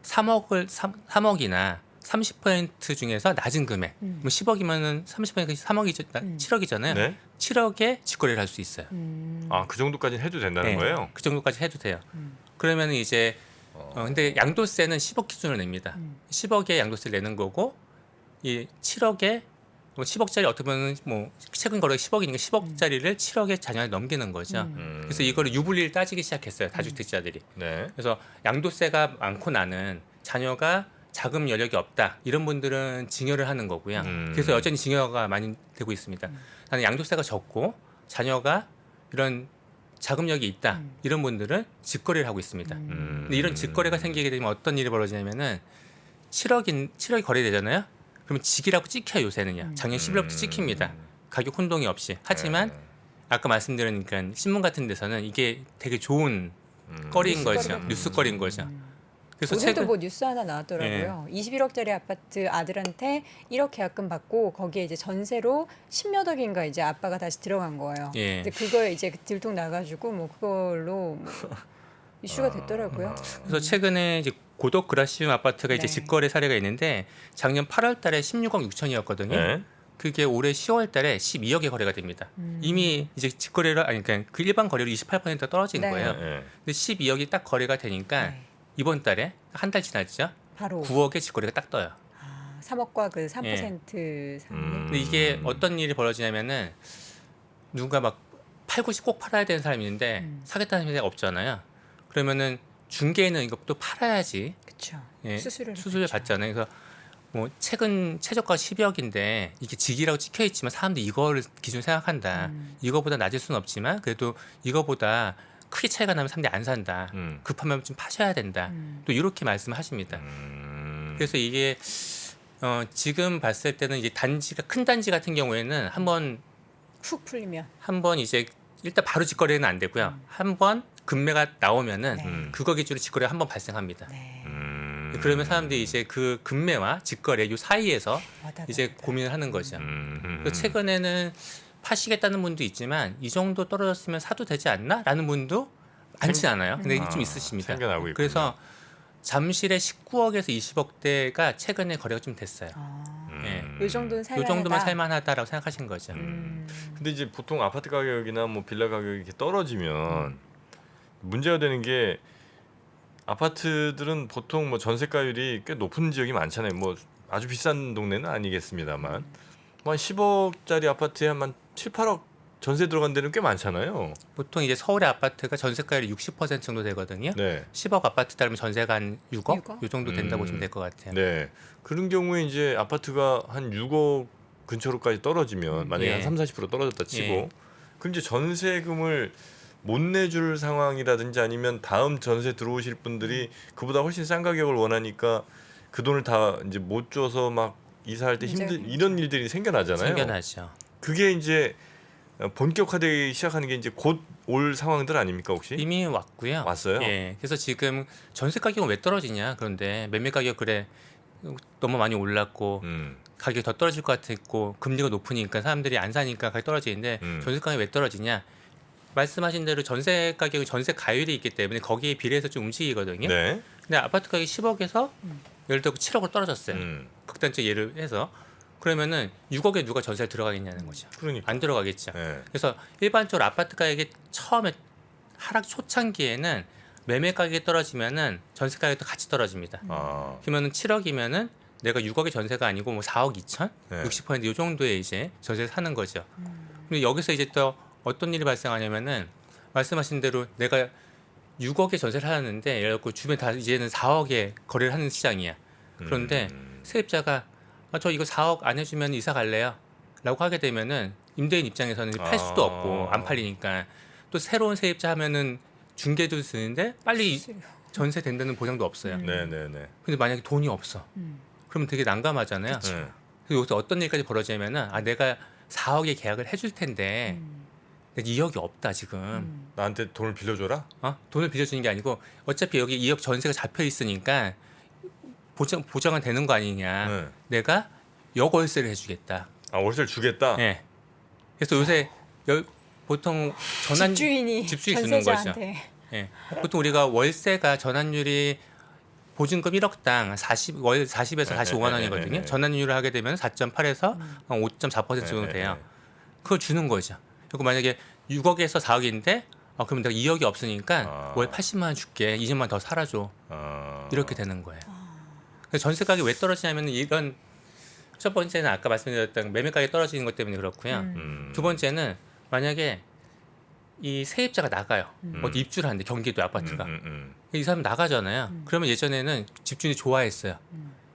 3억이나 30% 중에서 낮은 금액. 그럼 10억이면은 30%가 3억이죠. 7억이잖아요. 네. 7억에 직거래를 할 수 있어요. 그 정도까지는 해도 된다는 네, 거예요? 그 정도까지 해도 돼요. 그러면 이제 근데 양도세는 10억 기준으로 냅니다. 10억에 양도세를 내는 거고 이 7억에 뭐 10억짜리 어떻게 보면 뭐 최근 거래가 10억이니까 10억짜리를 7억에 자녀한테 넘기는 거죠. 그래서 이거를 유불리를 따지기 시작했어요. 다주택자들이. 네. 그래서 양도세가 많고 나는 자녀가 자금 여력이 없다 이런 분들은 증여를 하는 거고요. 그래서 여전히 증여가 많이 되고 있습니다. 나는 양도세가 적고 자녀가 이런 자금력이 있다 이런 분들은 직거래를 하고 있습니다. 근데 이런 직거래가 생기게 되면 어떤 일이 벌어지냐면은 7억이 거래되잖아요. 그러면 직이라고 찍혀요 요새는요. 작년 11월부터 찍힙니다. 가격 혼동이 없이. 하지만 아까 말씀드리니까 신문 같은 데서는 이게 되게 좋은 거리인 거죠. 뉴스거리인 거죠. 그래서 오늘도 뭐 뉴스 하나 나왔더라고요. 예. 21억짜리 아파트 아들한테 1억 계약금 받고 거기에 이제 전세로 10몇 억인가 이제 아빠가 다시 들어간 거예요. 예. 근데 그거에 이제 들통 나가지고 뭐 그걸로 뭐 이슈가 됐더라고요. 그래서 최근에 이제 고덕 그라시움 아파트가 이제 네. 직거래 사례가 있는데 작년 8월달에 16억 6천이었거든요. 네. 그게 올해 10월달에 12억에 거래가 됩니다. 이미 이제 직거래로 아니 그러니까 그 일반 거래로 28% 떨어진 네. 거예요. 네. 근데 12억이 딱 거래가 되니까 네. 이번 달에 한 달 지났죠. 바로 9억에 직거래가 딱 떠요. 3억과 그 3% 상위. 근데 이게 어떤 일이 벌어지냐면은 누가 막 팔고 싶고 꼭 팔아야 되는 사람이 있는데 사겠다는 사람이 없잖아요. 그러면은 중개인은 이것도 팔아야지 그렇죠. 예, 수수료를 수수료 받죠. 받잖아요. 그래서 뭐 최근 최저가 12억인데 이게 직이라고 찍혀 있지만 사람들이 이거를 기준 생각한다. 이거보다 낮을 수는 없지만 그래도 이거보다 크게 차이가 나면 사람들이 안 산다. 급하면 좀 파셔야 된다. 또 이렇게 말씀을 하십니다. 그래서 이게 지금 봤을 때는 이제 큰 단지 같은 경우에는 훅 풀리면 한번 이제 일단 바로 직거래는 안 되고요. 한번 금매가 나오면은 네. 그거 기준으로 직거래가 한 번 발생합니다. 네. 그러면 사람들이 이제 그 금매와 직거래 요 사이에서 이제 와닿았다. 고민을 하는 거죠. 그래서 최근에는 파시겠다는 분도 있지만 이 정도 떨어졌으면 사도 되지 않나?라는 분도 많지 않아요. 근데 좀 있으십니다. 생겨나고 있군요. 그래서 잠실의 19억에서 20억대가 최근에 거래가 좀 됐어요. 예. 요 정도는 요 살만하다. 정도면 살만하다라고 생각하신 거죠. 근데 이제 보통 아파트 가격이나 뭐 빌라 가격이 이렇게 떨어지면 문제가 되는 게 아파트들은 보통 뭐 전세가율이 꽤 높은 지역이 많잖아요. 뭐 아주 비싼 동네는 아니겠습니다만 뭐 한 10억짜리 아파트에 한 7, 8억 전세 들어간 데는 꽤 많잖아요. 보통 이제 서울의 아파트가 전세가율이 60% 정도 되거든요. 네. 10억 아파트 따르면 전세가 한 6억? 6억? 요 정도 된다고 보시면 될 것 같아요. 네. 그런 경우에 이제 아파트가 한 6억 근처로까지 떨어지면 만약에 예. 한 3, 40% 떨어졌다 치고 예. 그럼 이제 전세금을 못 내줄 상황이라든지 아니면 다음 전세 들어오실 분들이 그보다 훨씬 싼 가격을 원하니까 그 돈을 다 이제 못 줘서 막 이사할 때 힘든 이런 일들이 생겨나잖아요. 생겨나죠. 그게 이제 본격화되기 시작하는 게 이제 곧 올 상황들 아닙니까 혹시? 이미 왔고요. 왔어요? 예. 그래서 지금 전세 가격은 왜 떨어지냐? 그런데 매매 가격 그래 너무 많이 올랐고 가격이 더 떨어질 것 같았고 금리가 높으니까 사람들이 안 사니까 가격이 떨어지는데 전세 가격이 왜 떨어지냐? 말씀하신 대로 전세 가격이 전세 가율이 있기 때문에 거기에 비례해서 좀 움직이거든요. 네. 근데 아파트 가격이 10억에서 예를 들어 7억으로 떨어졌어요. 극단적 예를 해서 그러면은 6억에 누가 전세에 들어가겠냐는 거죠. 그러니까. 안 들어가겠죠. 네. 그래서 일반적으로 아파트 가격이 처음에 하락 초창기에는 매매 가격이 떨어지면은 전세 가격도 같이 떨어집니다. 아. 그러면은 7억이면은 내가 6억의 전세가 아니고 뭐 4억 2천, 네. 60%이 정도의 이제 전세를 사는 거죠. 근데 여기서 이제 또 어떤 일이 발생하냐면은 말씀하신 대로 내가 6억의 전세를 하는데 예를 들어 주변 다 이제는 4억에 거래를 하는 시장이야. 그런데 세입자가 저 이거 4억 안 해주면 이사 갈래요? 라고 하게 되면은 임대인 입장에서는 팔 수도 없고 안 팔리니까 또 새로운 세입자 하면은 중개도 쓰는데 빨리 전세 된다는 보장도 없어요. 네네네. 근데 만약에 돈이 없어. 그러면 되게 난감하잖아요. 네. 그래서 여기서 어떤 일까지 벌어지냐면은 내가 4억에 계약을 해줄 텐데 내가 2억이 없다 지금. 나한테 돈을 빌려줘라? 돈을 빌려주는 게 아니고 어차피 여기 2억 전세가 잡혀 있으니까 보장은 되는 거 아니냐. 네. 내가 역월세를 해주겠다. 아 월세를 주겠다. 예. 그래서 요새 보통 집주인이 집주인이 주는 거죠. 전세자한테. 예. 보통 우리가 월세가 전환율이 보증금 1억당 40에서 45만 원이거든요. 전환율을 하게 되면 4.8에서 5.4% 정도 돼요. 그걸 주는 거죠. 그리고 만약에 6억에서 4억인데 그럼 내가 2억이 없으니까 월 80만 원 줄게. 20만 더 살아줘. 이렇게 되는 거예요. 그래서 전세 가격이 왜 떨어지냐면 이런 첫 번째는 아까 말씀드렸던 매매 가격이 떨어지는 것 때문에 그렇고요. 두 번째는 만약에 이 세입자가 나가요. 어디 입주를 하는데 경기도 아파트가. 이 사람 나가잖아요. 그러면 예전에는 집주인이 좋아했어요.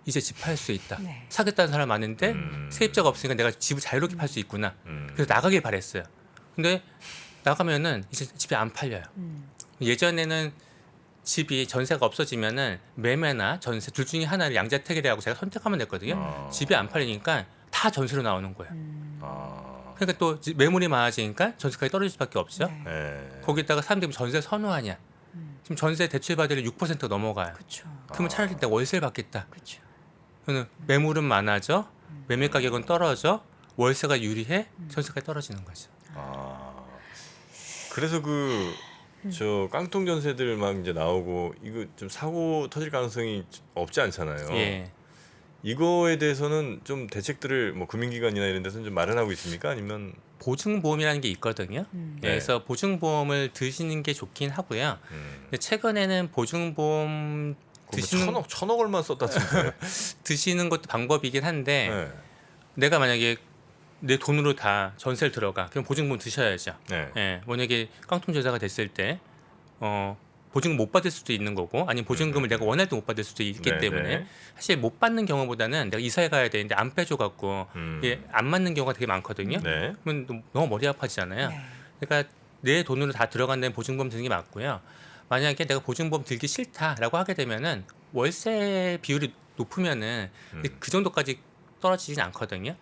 이제 집 팔 수 있다. 네. 사겠다는 사람 많은데 세입자가 없으니까 내가 집을 자유롭게 팔 수 있구나. 그래서 나가길 바랬어요. 근데 나가면은 이제 집이 안 팔려요. 예전에는 집이 전세가 없어지면은 매매나 전세 둘 중에 하나를 양자택일을 하고 제가 선택하면 됐거든요. 집이 안 팔리니까 다 전세로 나오는 거예요. 그러니까 또 매물이 많아지니까 전세가격이 떨어질 수밖에 없죠. 네. 네. 거기다가 사람들이 전세 선호하냐? 지금 전세 대출 받으려 6%가 넘어가요. 그렇죠. 그러면 차라리 내가 월세를 받겠다. 그렇죠. 그러면 매물은 많아져, 매매 가격은 떨어져, 월세가 유리해, 전세가 떨어지는 거죠. 그래서 저 깡통 전세들 막 이제 나오고 이거 좀 사고 터질 가능성이 없지 않잖아요. 예. 이거에 대해서는 좀 대책들을 뭐 금융기관이나 이런 데서는 좀 마련하고 있습니까? 아니면 보증보험이라는 게 있거든요. 네. 그래서 보증보험을 드시는 게 좋긴 하고요. 근데 최근에는 보증보험 천억 얼마 썼다던데. 드시는 것도 방법이긴 한데 네. 내가 만약에 내 돈으로 다 전세를 들어가 그럼 보증보험 드셔야죠. 네. 예, 만약에 깡통 전세가 됐을 때 보증금 못 받을 수도 있는 거고 아니면 보증금을 내가 원할 때 못 받을 수도 있기 네, 때문에 네. 사실 못 받는 경우보다는 내가 이사해 가야 되는데 안 빼줘 갖고 안 맞는 경우가 되게 많거든요. 네. 그러면 너무 머리 아파지잖아요. 네. 그러니까 내 돈으로 다 들어간다는 보증보험 드는 게 맞고요. 만약에 내가 보증보험 들기 싫다라고 하게 되면은 월세 비율이 높으면은 그 정도까지 떨어지진 않거든요.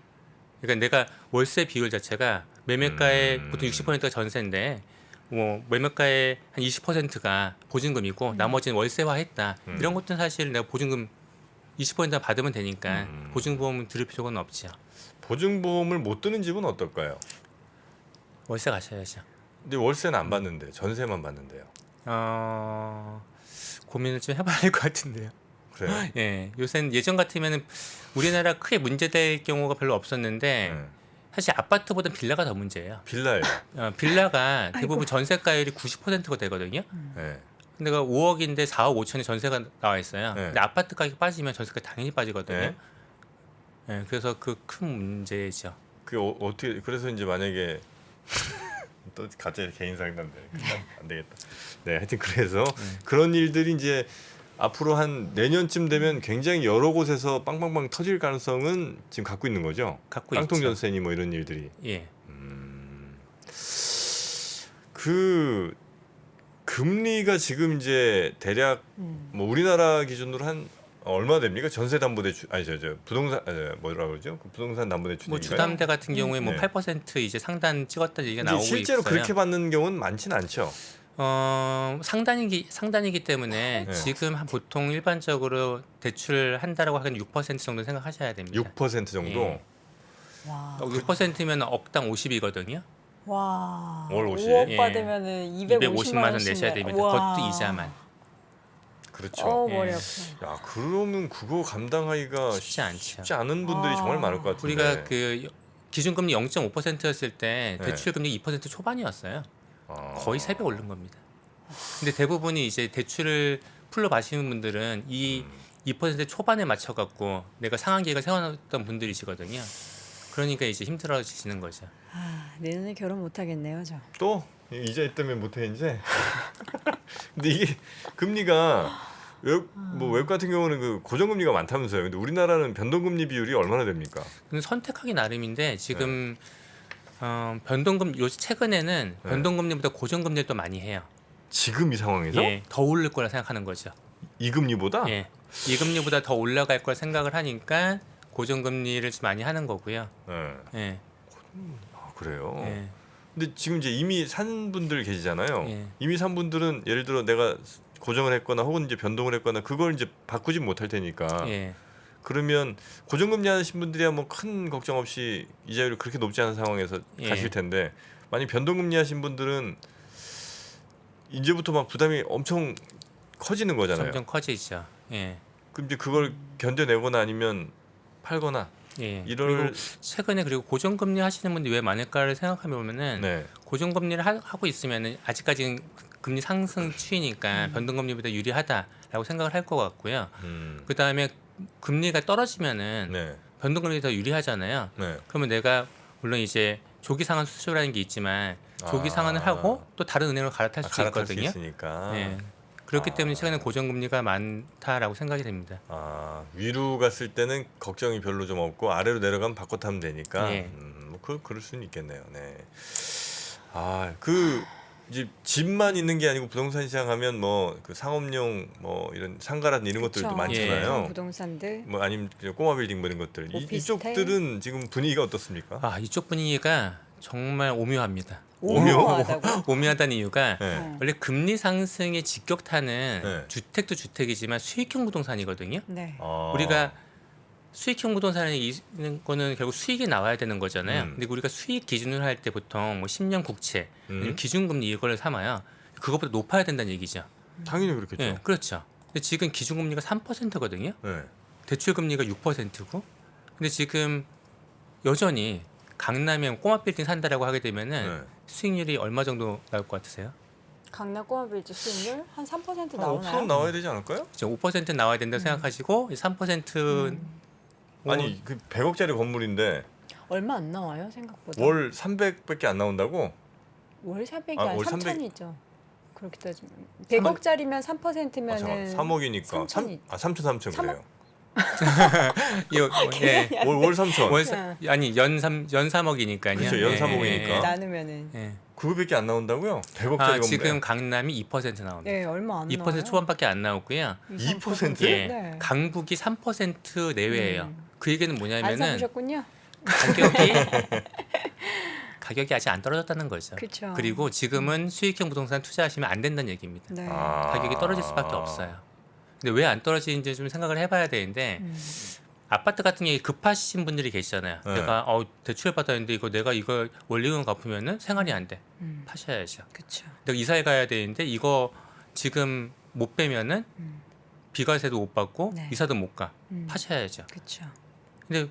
그러니까 내가 월세 비율 자체가 매매가의 보통 60%가 전세인데 뭐 매매가의 한 20%가 보증금이고 나머지는 월세화했다. 이런 것들은 사실 내가 보증금 20% 받으면 되니까 보증보험은 들을 필요는 없죠. 보증보험을 못 드는 집은 어떨까요? 월세 가셔야죠. 근데 월세는 안 받는데 전세만 받는데요. 고민을 좀 해봐야 할 것 같은데요. 그래요? 예, 요새는 예전 같으면은 우리나라 크게 문제될 경우가 별로 없었는데 네. 사실 아파트보다 빌라가 더 문제예요. 빌라예요. 빌라가 대부분 전세가율이 90%가 되거든요. 네. 근데 그 5억인데 4억 5천에 전세가 나와 있어요. 네. 근데 아파트 가격이 빠지면 전세가 당연히 빠지거든요. 네. 예, 그래서 그 큰 문제죠. 그 어떻게 그래서 이제 만약에 또 갑자기 개인 상담돼 안 되겠다. 네, 하여튼 그래서 그런 일들이 이제 앞으로 한 내년쯤 되면 굉장히 여러 곳에서 빵빵빵 터질 가능성은 지금 갖고 있는 거죠. 갖고 깡통 있죠. 전세니 뭐 이런 일들이. 예. 그 금리가 지금 이제 대략 뭐 우리나라 기준으로 한 얼마 됩니까? 전세담보대출 아니 저 부동산 뭐라 그러죠? 그 부동산 담보대출. 뭐 주담대 같은 경우에 뭐 네. 8% 이제 상단 찍었다는 얘기가 나오고 실제로 있어요. 그렇게 받는 경우는 많지는 않죠. 상단이기 때문에 네. 지금 보통 일반적으로 대출한다라고 하기엔 6% 정도 생각하셔야 됩니다. 6% 정도. 예. 와. 6%면 억당 50이거든요. 와. 월 50. 5억 예. 받으면은 250만 원 원씩 내셔야 내- 됩니다. 와. 그것도 이자만. 그렇죠. 머리 예. 아파. 야, 그러면 그거 감당하기가 쉽지 않죠. 쉽지 않은 분들이 아. 정말 많을 것 같은데. 우리가 그 기준금리 0.5%였을 때 네. 대출금리 2% 초반이었어요. 아. 거의 3배 오른 겁니다. 근데 대부분이 이제 대출을 풀로 마시는 분들은 이 2% 초반에 맞춰 갖고 내가 상환 계획을 세워놨던 분들이시거든요. 그러니까 이제 힘들어지시는 거죠. 아, 내년에 결혼 못 하겠네요, 저. 또 이자 때문에 못해 이제. 근데 이게 금리가 외국 같은 경우는 그 고정금리가 많다면서요. 근데 우리나라는 변동금리 비율이 얼마나 됩니까? 근데 선택하기 나름인데 지금 변동금 요 최근에는 네. 변동금리보다 고정금리를 또 많이 해요. 지금 이 상황에서 예, 더 오를 거라 생각하는 거죠. 이 금리보다? 예, 이 금리보다 더 올라갈 걸 생각을 하니까 고정금리를 좀 많이 하는 거고요. 네. 예, 아, 그래요. 예, 근데 지금 이제 이미 산 분들 계시잖아요. 예. 이미 산 분들은 예를 들어 내가 고정을 했거나 혹은 이제 변동을 했거나 그걸 이제 바꾸지 못할 테니까. 예. 그러면 고정금리 하신 분들이야 뭐 큰 걱정 없이 이자율이 그렇게 높지 않은 상황에서 예. 가실 텐데 만약 변동금리 하신 분들은 이제부터 막 부담이 엄청 커지는 거잖아요. 점점 커지죠. 예, 그럼 이제 그걸 견뎌내거나 아니면 팔거나 예. 이럴 그리고 최근에 그리고 고정금리 하시는 분들이 왜 많을까를 생각해 보면은 네. 고정금리를 하고 있으면은 아직까지는 금리 상승 추이니까 변동금리보다 유리하다라고 생각을 할 것 같고요. 그 다음에 금리가 떨어지면은 네. 변동금리 더 유리하잖아요. 네. 그러면 내가 물론 이제 조기 상환 수수료라는 게 있지만 조기 아. 상환을 하고 또 다른 은행으로 갈아탈 수 갈아탈 수 있거든요. 있으니까. 예. 그렇기 아. 때문에 최근에 고정금리가 많다라고 생각이 됩니다. 아, 위로 갔을 때는 걱정이 별로 좀 없고 아래로 내려가면 바꿔 타면 되니까. 예. 뭐 그럴 수는 있겠네요. 네. 아, 그 이제 집만 있는 게 아니고 부동산 시장 하면 뭐 그 상업용 뭐 이런 상가라든 이런 것들도 그쵸. 많잖아요. 예. 부동산들. 뭐 아니면 꼬마 빌딩 뭐 이런 것들. 오피스텔. 이쪽들은 지금 분위기가 어떻습니까? 아, 이쪽 분위기가 정말 오묘합니다. 오묘하다고. 오묘하다는 이유가 네. 원래 금리 상승의 직격탄은 네. 주택도 주택이지만 수익형 부동산이거든요. 네. 아. 우리가 수익형 부동산에 있는 거는 결국 수익이 나와야 되는 거잖아요. 근데 우리가 수익 기준을 할 때 보통 뭐 10년 국채, 아니면 기준금리 이걸 삼아요. 그것보다 높아야 된다는 얘기죠. 당연히 그렇겠죠. 예, 그렇죠. 근데 지금 기준금리가 3%거든요. 네. 대출금리가 6%고. 근데 지금 여전히 강남에 꼬마 빌딩 산다라고 하게 되면은 네. 수익률이 얼마 정도 나올 것 같으세요? 강남 꼬마빌지 수익률 한 3% 한 나오나요? 5% 나와야 되지 않을까요? 지금 5% 나와야 된다고 생각하시고 3% 아니 그 100억짜리 건물인데 얼마 안 나와요, 생각보다. 월 300밖에 안 나온다고? 월 400이 아, 아, 월 3천이죠. 그렇게 따지면 100억짜리면 3%면은 3억이니까 3천이- 3천 그래요. 이거 예. 월 3천. 아니 연 3억이니까요. 그렇죠, 연 3억이니까. 나누면은 예. 그거밖에 안 나온다고요? 100억짜리 아, 건물. 지금 강남이 2% 나옵니다. 네, 얼마 안 나와요. 2% 초반밖에 안 나오고요. 2%? 예. 네. 강북이 3% 내외예요. 그 얘기는 안 뭐냐면은 사보셨군요. 가격이 아직 안 떨어졌다는 거죠. 그렇죠. 그리고 지금은 수익형 부동산 투자하시면 안 된다는 얘기입니다. 네. 가격이 떨어질 수밖에 없어요. 근데 왜 안 떨어지는지 좀 생각을 해봐야 되는데 아파트 같은 경우에 급하신 분들이 계시잖아요. 네. 내가 대출을 받았는데 내가 이거 원리금 갚으면은 생활이 안 돼. 파셔야죠. 그렇죠. 내가 이사를 가야 되는데 이거 지금 못 빼면은 비과세도 못 받고 네. 이사도 못 가. 파셔야죠. 그렇죠. 근데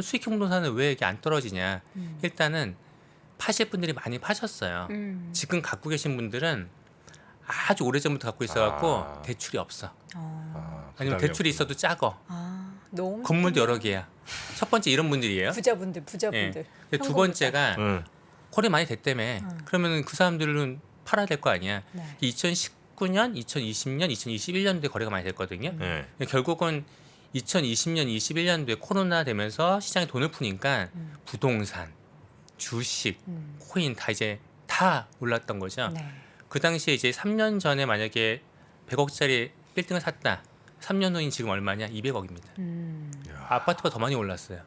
수익형 부동산은 왜 이게 안 떨어지냐? 일단은 파실 분들이 많이 파셨어요. 지금 갖고 계신 분들은 아주 오래전부터 갖고 있어갖고 대출이 없어. 아니면 대출이 있어도 작어. 너무 건물도 여러 개야. 첫 번째 이런 분들이에요. 부자분들. 근데 두 번째가 거래 많이 됐다며. 그러면 그 사람들은 팔아야 될 거 아니야. 네. 2019년, 2020년, 2021년도에 거래가 많이 됐거든요. 네. 결국은 2020년, 21년도에 코로나 되면서 시장에 돈을 푸니까 부동산, 주식, 코인 다 이제 다 올랐던 거죠. 네. 그 당시에 이제 3년 전에 만약에 100억짜리 빌딩을 샀다. 3년 후인 지금 얼마냐? 200억입니다. 아파트가 더 많이 올랐어요.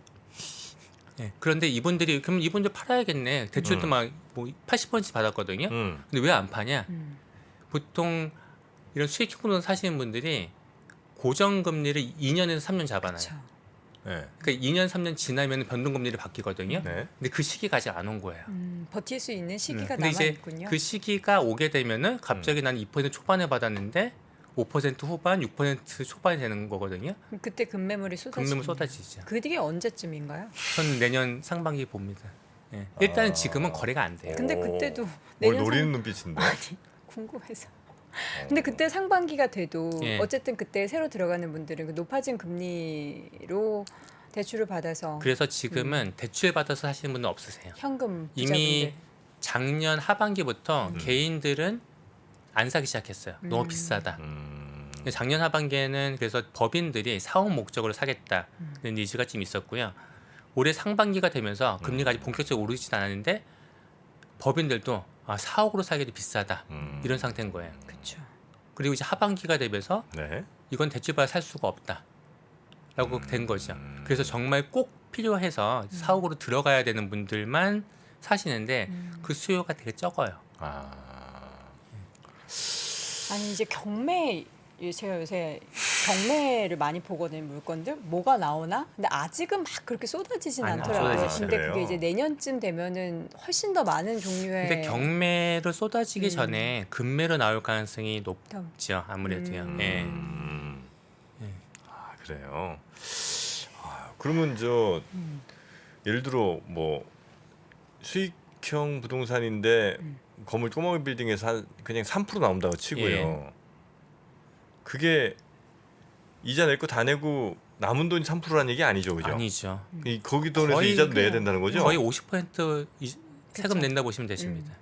네. 그런데 그럼 이분들 팔아야겠네. 대출도 막 뭐 80%씩 받았거든요. 근데 왜 안 파냐? 보통 이런 수익형 부동산 사시는 분들이 고정금리를 2년에서 3년 잡아놔요. 그렇죠. 네. 그러니까 2년, 3년 지나면 변동금리를 바뀌거든요. 네. 근데 그 시기가 아직 안 온 거예요. 버틸 수 있는 시기가 근데 이제 남아있군요. 그 시기가 오게 되면은 갑자기 난 2% 초반에 받았는데 5% 후반, 6% 초반이 되는 거거든요. 그때 금매물이 쏟아지죠. 금매물 쏟아지죠. 그게 언제쯤인가요? 전 내년 상반기 봅니다. 예. 일단은 지금은 거래가 안 돼요. 근데 그때도 뭘 내년 노리는 눈빛인데. 아니 궁금해서. 근데 그때 상반기가 돼도 예. 어쨌든 그때 새로 들어가는 분들은 그 높아진 금리로 대출을 받아서 그래서 지금은 대출 받아서 하시는 분은 없으세요. 현금 이미 부자분들. 작년 하반기부터 개인들은 안 사기 시작했어요. 너무 비싸다. 작년 하반기에는 그래서 법인들이 사업 목적으로 사겠다는 니즈가 좀 있었고요. 올해 상반기가 되면서 금리가 아직 본격적으로 오르진 않았는데 법인들도 사옥으로 사기도 비싸다 이런 상태인 거예요. 그렇죠. 그리고 이제 하반기가 되면서 네. 이건 대출받아 살 수가 없다라고 된 거죠. 그래서 정말 꼭 필요해서 사옥으로 들어가야 되는 분들만 사시는데 그 수요가 되게 적어요. 아니 이제 제가 요새 경매를 많이 보거든요. 물건들 뭐가 나오나? 근데 아직은 막 그렇게 쏟아지진 안 않더라고요. 쏟아지죠. 근데 그래요? 그게 이제 내년쯤 되면은 훨씬 더 많은 종류의 근데 경매로 쏟아지기 전에 금매로 나올 가능성이 높죠. 아무래도요. 예. 그래요. 그러면 예를 들어 뭐 수익형 부동산인데 건물 꼬마비 빌딩에서 그냥 3% 나온다고 치고요. 예. 그게 이자 낼 거 다 내고 남은 돈이 3%라는 얘기 아니죠, 그죠? 아니죠. 거기 돈에서 거의 이자도 내야 된다는 거죠? 거의 50% 세금 그쵸. 낸다 보시면 되십니다.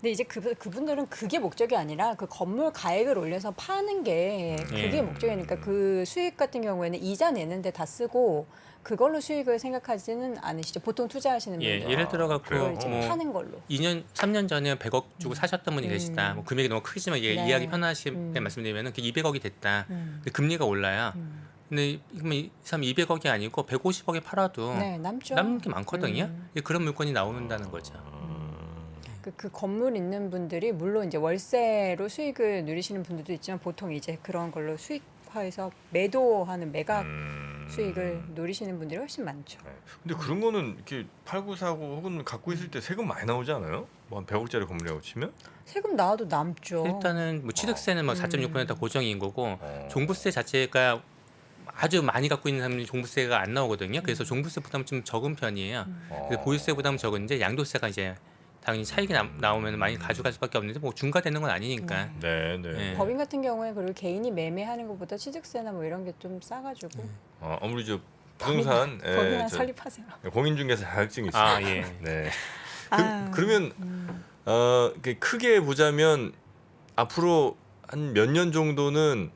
근데 이제 그분들은 그게 목적이 아니라 그 건물 가액을 올려서 파는 게 그게 예. 목적이니까 그 수익 같은 경우에는 이자 내는데 다 쓰고 그걸로 수익을 생각하지는 않으시죠. 보통 투자하시는 예, 분들 예를 들어 갖고 그걸 이제 뭐 파는 걸로. 2년, 3년 전에 100억 주고 사셨던 분이 계시다. 뭐 금액이 너무 크지만 네. 이해하기 편하신 때 말씀드리면은 200억이 됐다. 근데 금리가 올라요. 근데 그러면 200억이 아니고 150억에 팔아도 네, 남죠. 남는 게 많거든요. 그런 물건이 나온다는 거죠. 그 건물 있는 분들이 물론 이제 월세로 수익을 누리시는 분들도 있지만 보통 이제 그런 걸로 수익화해서 매도하는 매각 수익을 누리시는 분들이 훨씬 많죠. 네. 근데 그런 거는 이렇게 팔고 사고 혹은 갖고 있을 때 세금 많이 나오지 않아요? 뭐 한 100억짜리 건물이라고 치면? 세금 나와도 남죠. 일단은 뭐 취득세는 뭐 4.6% 고정인 거고 어. 종부세 자체가 아주 많이 갖고 있는 사람이 종부세가 안 나오거든요. 그래서 종부세 부담은 좀 적은 편이에요. 근데 보유세 부담은 적은데 양도세가 이제 당연히 차익이 나오면 많이 가져갈 수밖에 없는데 뭐 중과되는 건 아니니까. 네, 네. 예. 법인 같은 경우에 그리고 개인이 매매하는 것보다 취득세나 뭐 이런 게 좀 싸가지고 아무리 부동산 법인만 설립하세요. 공인중개사 자격증이 있어요. 아 예. 네. 아, 그러면 크게 보자면 앞으로 한 몇 년 정도는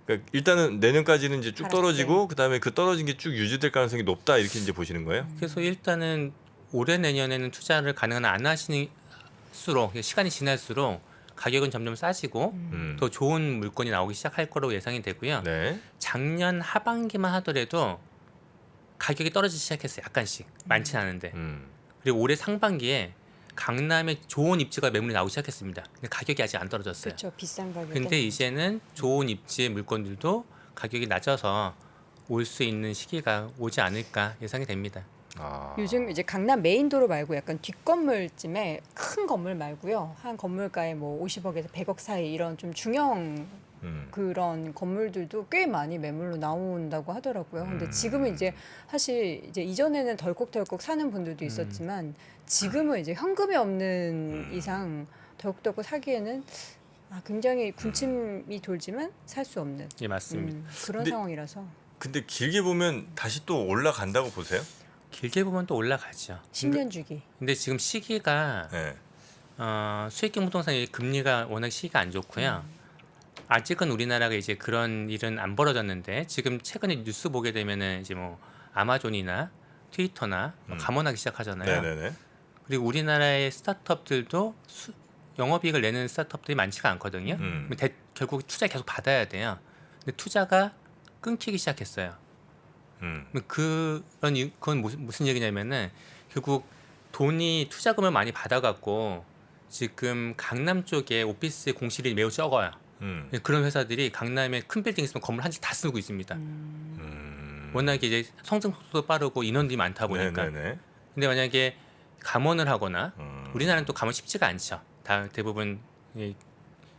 그러니까 일단은 내년까지는 이제 쭉 하락세. 떨어지고 그다음에 그 떨어진 게 쭉 유지될 가능성이 높다 이렇게 이제 보시는 거예요? 그래서 일단은 올해 내년에는 투자를 가능한 안 하시는수록 시간이 지날수록 가격은 점점 싸지고 더 좋은 물건이 나오기 시작할 거라고 예상이 되고요. 네. 작년 하반기만 하더라도 가격이 떨어지기 시작했어요. 약간씩 많진 않은데. 그리고 올해 상반기에 강남에 좋은 입지가 매물이 나오기 시작했습니다. 근데 가격이 아직 안 떨어졌어요. 그렇죠. 비싼 가격에. 근데 이제는 좋은 입지의 물건들도 가격이 낮아서 올 수 있는 시기가 오지 않을까 예상이 됩니다. 아. 요즘 이제 강남 메인 도로 말고 약간 뒷건물쯤에 큰 건물 말고요. 한 건물가에 뭐 50억에서 100억 사이 이런 좀 중형 그런 건물들도 꽤 많이 매물로 나온다고 하더라고요. 근데 지금은 이제 사실 이제 이전에는 덜컥덜컥 사는 분들도 있었지만 지금은 이제 현금이 없는 이상 덜컥덜컥 사기에는 굉장히 군침이 돌지만 살 수 없는 예, 맞습니다. 그런 근데- 상황이라서 근데 길게 보면 다시 또 올라간다고 보세요? 길게 보면 또 올라가죠. 10년 주기. 근데 지금 시기가 네. 수익형 부동산의 금리가 워낙 시기가 안 좋고요. 아직은 우리나라가 이제 그런 일은 안 벌어졌는데 지금 최근에 뉴스 보게 되면은 이제 뭐 아마존이나 트위터나 감원하기 시작하잖아요. 네네네. 그리고 우리나라의 스타트업들도 영업이익을 내는 스타트업들이 많지가 않거든요. 결국 투자 계속 받아야 돼요. 근데 투자가 끊기기 시작했어요. 그건 무슨 얘기냐면은 결국 돈이 투자금을 많이 받아갖고 지금 강남 쪽에 오피스 공실이 매우 적어요. 그런 회사들이 강남에 큰 빌딩 있으면 건물 한 채 다 쓰고 있습니다. 워낙에 이제 성장 속도도 빠르고 인원들이 많다 보니까. 네네네. 근데 만약에 감원을 하거나 우리나라는 또 감원 쉽지가 않죠. 다 대부분 이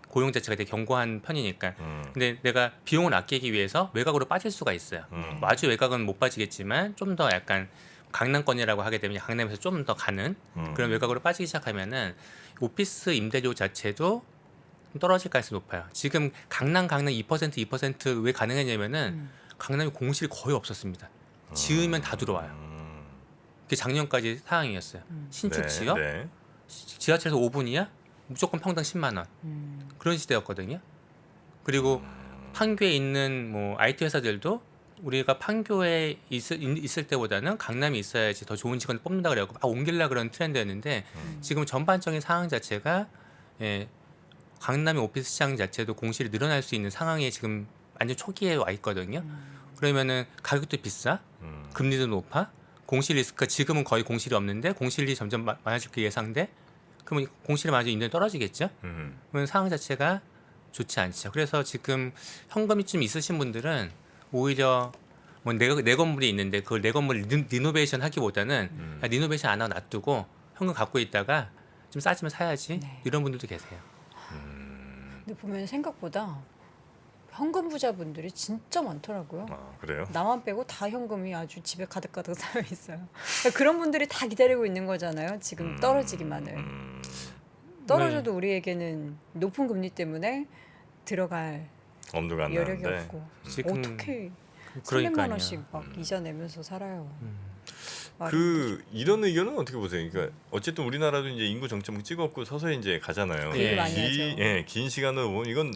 고용 자체가 되게 견고한 편이니까. 근데 내가 비용을 아끼기 위해서 외곽으로 빠질 수가 있어요. 뭐 아주 외곽은 못 빠지겠지만 좀 더 약간 강남권이라고 하게 되면 강남에서 좀 더 가는 그런 외곽으로 빠지기 시작하면은 오피스 임대료 자체도 떨어질 가능성이 높아요. 지금 강남 2% 왜 가능했냐면은 강남에 공실이 거의 없었습니다. 지으면 다 들어와요. 그게 작년까지 상황이었어요. 신축 네, 지역 네. 지하철에서 5분이야 무조건 평당 10만 원 그런 시대였거든요. 그리고 판교에 있는 뭐 IT 회사들도 우리가 판교에 있을 때보다는 강남에 있어야지 더 좋은 직원을 뽑는다 그래갖고 막 옮길라 그런 트렌드였는데 지금 전반적인 상황 자체가 강남의 오피스 시장 자체도 공실이 늘어날 수 있는 상황에 지금 완전 초기에 와 있거든요. 그러면은 가격도 비싸, 금리도 높아, 공실 리스크가 지금은 거의 공실이 없는데 공실이 점점 많아질 게 예상돼. 그러면 공실이 많아지면 인연이 떨어지겠죠. 그러면 상황 자체가 좋지 않죠. 그래서 지금 현금이 좀 있으신 분들은 오히려 뭐 내 건물이 있는데 그걸 내 건물 리노베이션 하기보다는 리노베이션 안 하고 놔두고 현금 갖고 있다가 좀 싸지면 사야지. 네. 이런 분들도 계세요. 근데 보면 생각보다 현금 부자분들이 진짜 많더라고요. 아, 그래요? 나만 빼고 다 현금이 아주 집에 가득가득 쌓여 있어요. 그러니까 그런 분들이 다 기다리고 있는 거잖아요. 지금 떨어지기만을. 떨어져도 우리에게는 높은 금리 때문에 들어갈 엄두가 안 여력이 나는데. 없고 지금 어떻게 300만 그러니까요. 원씩 막 이자 내면서 살아요. 말이 이런 의견은 어떻게 보세요? 그러니까 어쨌든 우리나라도 이제 인구 정점 찍었고 서서히 이제 가잖아요. 그 얘기 많이 하죠. 긴 시간으로 보면 이건